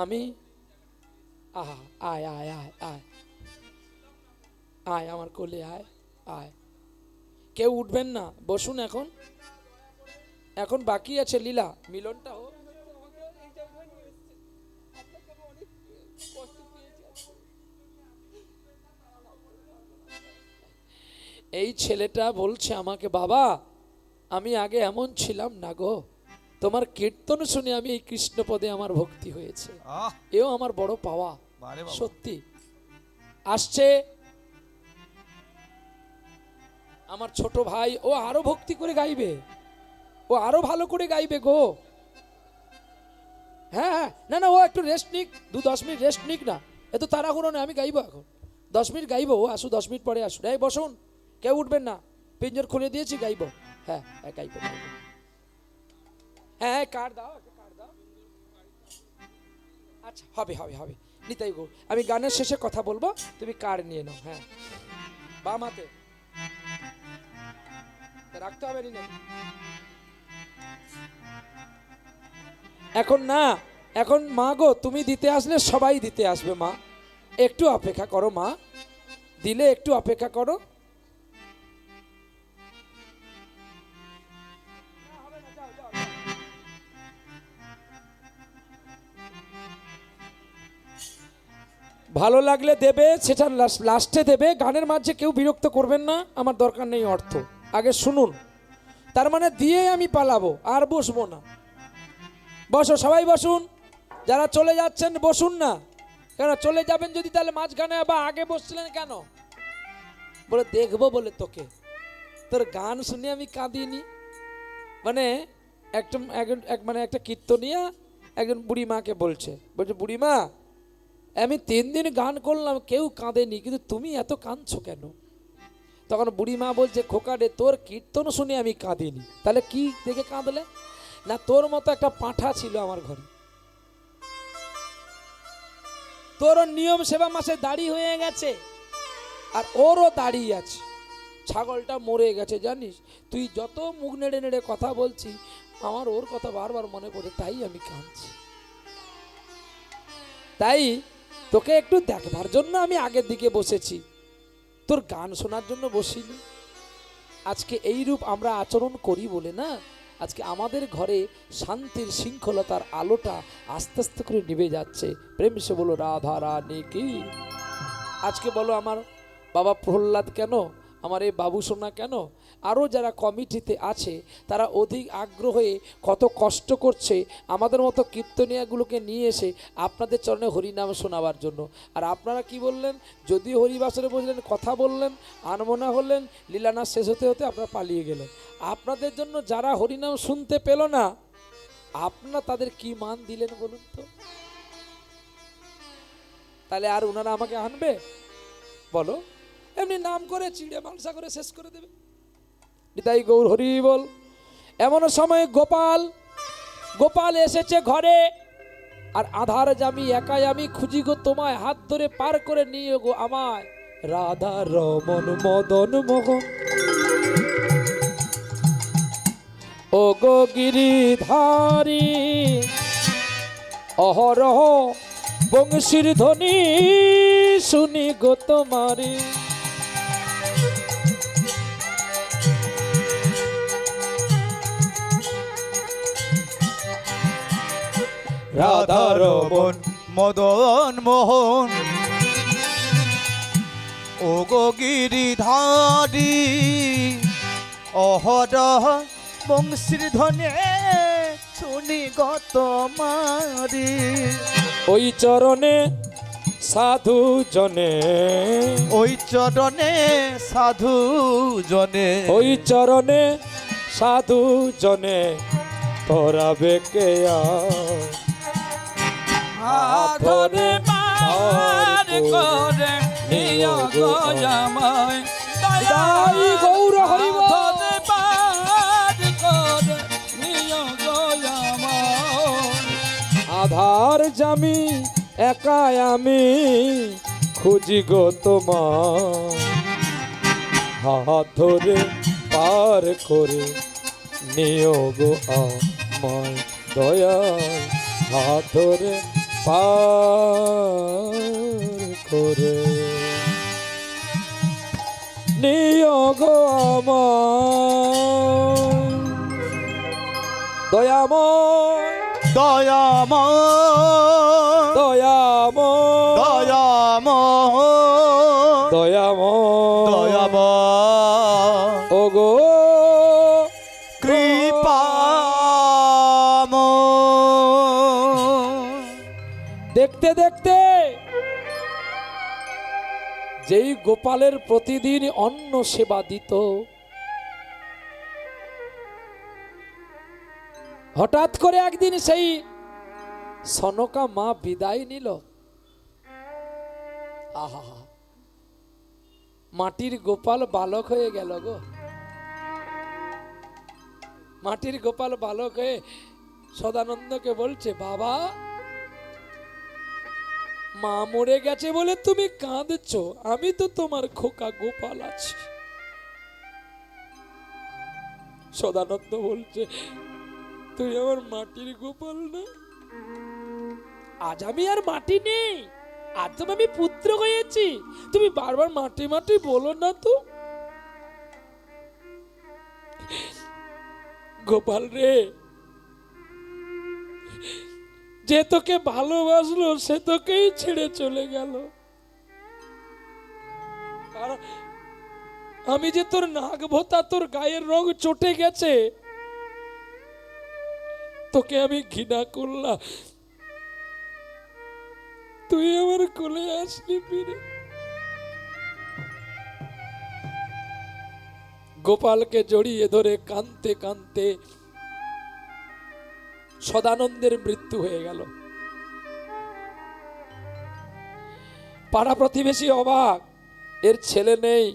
আমি আহা আয় আয় আয় আয় আয় আমার কোলে আয় আয়। কেউ উঠবেন না, বসুন। এখন বাকি আছে লীলা, মিলনটা হোক। এই ছেলেটা বলছে আমাকে, বাবা আমি আগে এমন ছিলাম না গো, তোমার কীর্তন শুনে আমি এই কৃষ্ণপদে আমার ভক্তি হয়েছে। আহ এও আমার বড় পাওয়া, বারে বাবা। সত্যি। আসছে আমার ছোট ভাই, ও আরো ভক্তি করে গাইবে, ও আরো ভালো করে গাইবে গো। হ্যাঁ, না না, ও একটু রেস্ট নিক, 2-10 মিনিট রেস্ট নিক না, এত তাড়াহুড়ো না। আমি গাইবো এখন 10 মিনিট গাইবো, ও আসু 10 মিনিট পরে আসুন। এই বসুন, কেউ উঠবেন না, পিঞ্জর খুলে দিয়েছি, গাইবো। হ্যাঁ হ্যাঁ গাইবো। হ্যাঁ কার্ড দাও, কার্ড দাও। আচ্ছা হবে হবে হবে, নিতাই গো। আমি গানের শেষে কথা বলবো, তুমি কার্ড নিয়ে নাও। হ্যাঁ, বাম হাতে রাখতে হবে নি নাকি? এখন না, এখন মা গো, তুমি দিতে আসলে সবাই দিতে আসবে মা, একটু অপেক্ষা করো মা, দিলে একটু অপেক্ষা করো। ভালো লাগলে দেবে, সেটা লাস্টে দেবে, গানের মাঝে কেউ বিরক্ত করবেন না, আমার দরকার নেই অর্থ, আগে শুনুন। তার মানে দিয়ে আমি পালাবো, আর বসবো না। বসো, সবাই বসুন, যারা চলে যাচ্ছেন বসুন না। কেন চলে যাবেন যদি, তাহলে মাঝখানে আবার আগে বসছিলেন কেন? বলে দেখবো বলে তোকে, তোর গান শুনে আমি কাঁদিনি। মানে একটা কীর্তনিয়া একজন বুড়ি মাকে বলছে, বুড়ি মা আমি 3 দিন গান করলাম, কেউ কাঁদেনি, কিন্তু তুমি এত কাঁদছো কেন? তখন বুড়ি মা বলছে, খোকা রে, তোর কীর্তন শুনে আমি কাঁদিনি, তাহলে কি দেখে কাঁদলে? না, তোর মতো একটা পাঁঠা ছিল আমার ঘরে, তোর নিয়ম সেবা মাসে দাড়ি হয়ে গেছে, আর ওরও দাড়ি আছে, ছাগলটা মরে গেছে জানিস, তুই যত মুখ নেড়ে নেড়ে কথা বলছি আমার ওর কথা বারবার মনে পড়ে, তাই আমি কাঁদছি। তাই তোকে একটু দেখবার জন্য আমি আগের দিকে বসেছি, তোর গান শোনার জন্য বসিনি। আজকে এই রূপ আমরা আচরণ করি বলে না আজকে আমাদের ঘরে শান্তির শৃঙ্খলতার আলোটা আস্তে আস্তে করে নিভে যাচ্ছে। প্রেম সে বলো রাধা রানী কি। আজকে বলো আমার বাবা প্রহ্লাদ কেন, আমার এই বাবু সোনা কেন, আরও যারা কমিটিতে আছে তারা অধিক আগ্রহ হয়ে কত কষ্ট করছে আমাদের মতো কীর্তনিয়াগুলোকে নিয়ে এসে আপনাদের চরণে হরিনাম শোনাবার জন্য। আর আপনারা কি বললেন, যদিও হরিবাসরে বসলেন, কথা বললেন, আনমনা হলেন, লীলানা শেষ হতে হতে আপনারা পালিয়ে গেলেন। আপনাদের জন্য যারা হরিনাম শুনতে পেল না, আপনারা তাদের কি মান দিলেন বলুন তো? তাহলে আর ওনারা আমাকে আনবে বলো? এমনি নাম করে চিড়ে মাংসা করে শেষ করে দেবে। নিতাই গৌর হরি বল। এমন সময় গোপাল এসেছে ঘরে, আর আধার জামি একাই আমি খুঁজি গো তোমায়, হাত ধরে পার করে নিয়ে গো আমায় রাধা রমন মদন মোহন। ও গো গিরিধারী অহরহ বংশীর ধ্বনি শুনি গো তোমারি। রাধা রমন মদন মোহন, ও গো গিরিধারী অহরহ বংশীর ধ্বনি শুনি গো তোমারি। ওই চরণে সাধু জনে, ওই চরণে সাধু জনে, ওই চরণে সাধু জনে তোরা বেকে ধরে পার করে নিও গো আমায়, দাই গৌর হরি বল। ধরে পার করে নিও গো আমায়। আধার জামি একাই আমি খুঁজি গো তোমার, হাত ধরে পার করে নিও গো আমায় দয়াল, হাত ধরে পার করে নিও গো আমায় দয়াময় দয়াময় দয়াময় দয়াময় দয়াময় দয়াময় ওগো কৃপাময়। দেখতে দেখতে যেই গোপালের প্রতিদিন অন্ন সেবা দিত, হঠাৎ করে একদিন সেই সনকা মা বিদায় নিল। আহা, মাটির গোপাল বালক হয়ে গেল গো। মাটির গোপাল বালক হয়ে সদানন্দকে বলছে, বাবা মা মরে গেছে বলে তুমি কাঁদছো, আমি তো তোমার খোকা গোপাল আছি। সদানন্দ বলছে, তুই আমার মাটির গোপাল না? আজ আমি আর মাটি নেই, আজ তো আমি পুত্র হয়েছি। তুমি বারবার মাটি মাটি বলো না তো। গোপাল রে, যে তোকে ভালোবাসলো সে তোকেই ছেড়ে চলে গেল, আর আমি যে তোর নাক ভোতা, তোর গায়ের রং চটে গেছে, তোকে আমি ঘৃণা করলাম, তুই আমার কোলে আসলি ফিরে। গোপালকে জড়িয়ে ধরে কাঁদতে কাঁদতে সদানন্দের মৃত্যু হয়ে গেল। পাড়া প্রতিবেশী অবাক, এর ছেলে নেই,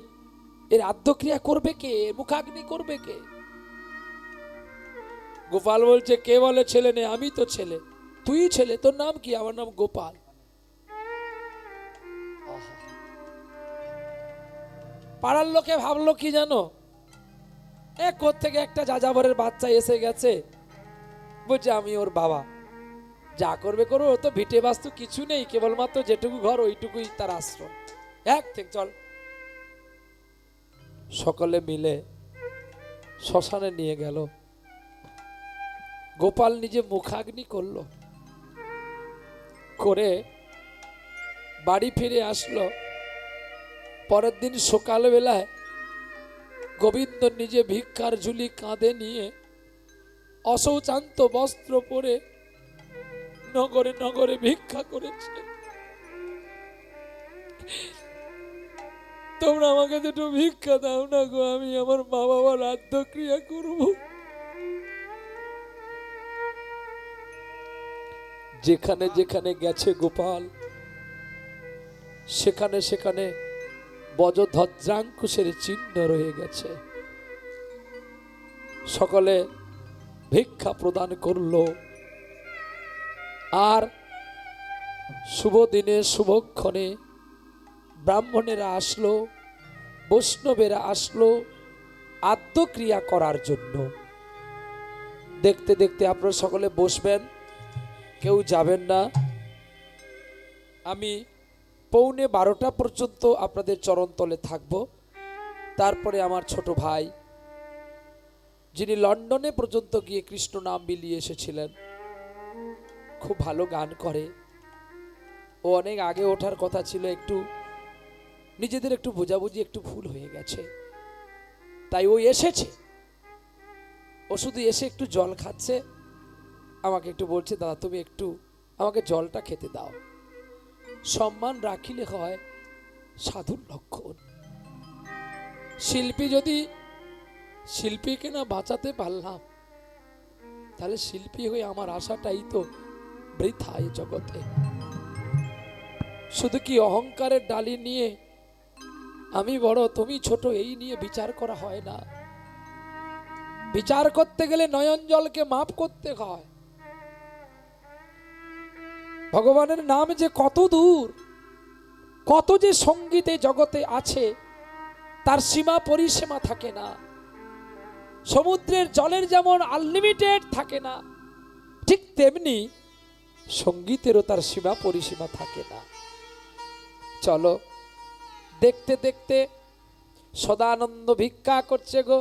এর আদ্যক্রিয়া করবে কে, মুখাগ্নি করবে কে? গোপাল বলছে, কে বলে ছেলে নেই? আমি তো ছেলে। তুই ছেলে? তোর নাম কি? আমার নাম গোপাল। পাড়ার লোকে ভাবলো কি জানো, এ কোত্থেকে একটা যাযাবরের বাচ্চা এসে গেছে, বলছে আমি ওর বাবা, যা করবে করো, ও তো ভিটে বাস্তু কিছু নেই, কেবলমাত্র যেটুকু ঘর ওইটুকুই তার আশ্রয়, এক থেকে চল। সকলে মিলে শ্মশানে নিয়ে গেল। গোপাল নিজে মুখাগ্নি করলো, করে বাড়ি ফিরে আসলো। পরের দিন সকালবেলায় গোবিন্দ নিজে ভিক্ষার ঝুলি কাঁধে নিয়ে অশৌচান্ত বস্ত্র পরে নগরে নগরে ভিক্ষা করেছে। তোমরা আমাকে দুটো ভিক্ষা দাও না গো, আমি আমার মা বাবার আদ্যক্রিয়া করব। যেখানে যেখানে গেছে গোপাল, সেখানে সেখানে বজ্রধ্বজাঙ্কুশের চিহ্ন রয়ে গেছে। সকলে ভিক্ষা প্রদান করল। আর শুভ দিনে শুভক্ষণে ব্রাহ্মণেরা আসলো, বৈষ্ণবেরা আসলো আদ্যক্রিয়া করার জন্য। দেখতে দেখতে আপনারা সকলে বসবেন, কেউ যাবেন না। আমি 11:45 পর্যন্ত আপনাদের চরণতলে থাকব। তারপরে আমার ছোট ভাই, যিনি লন্ডনে পর্যন্ত গিয়ে কৃষ্ণ নাম বিলিয়ে এসেছিলেন, খুব ভালো গান করে, ও অনেক আগে ওঠার কথা ছিল, একটু নিজেদের একটু বোঝাবুঝি একটু ভুল হয়ে গেছে, তাই ও এসেছে। ও শুধু এসে একটু জল খাচ্ছে, আমাকে একটু বলছে দাদা তুমি একটু আমাকে জলটা খেতে দাও। সম্মান রাখিলে হয় সাধুর লক্ষণ। শিল্পী যদি শিল্পীকে না বাঁচাতে পারলাম, তাহলে শিল্পী হয়ে আমার আশাটাই তো বৃথা এই জগতে। শুধু কি অহংকারের ডালি নিয়ে আমি বড় তুমি ছোট এই নিয়ে বিচার করা হয় না। বিচার করতে গেলে নয়ন জলকে মাপ করতে হয়। ভগবানের নাম যে কত দূর, কত যে সঙ্গীতে জগতে আছে, তার সীমা পরিসীমা থাকে না। সমুদ্রের জলের যেমন আনলিমিটেড থাকে না, ঠিক তেমনি সঙ্গীতেরও তার সীমা পরিসীমা থাকে না। চলো, দেখতে দেখতে সদানন্দ ভিক্ষা করছে গো।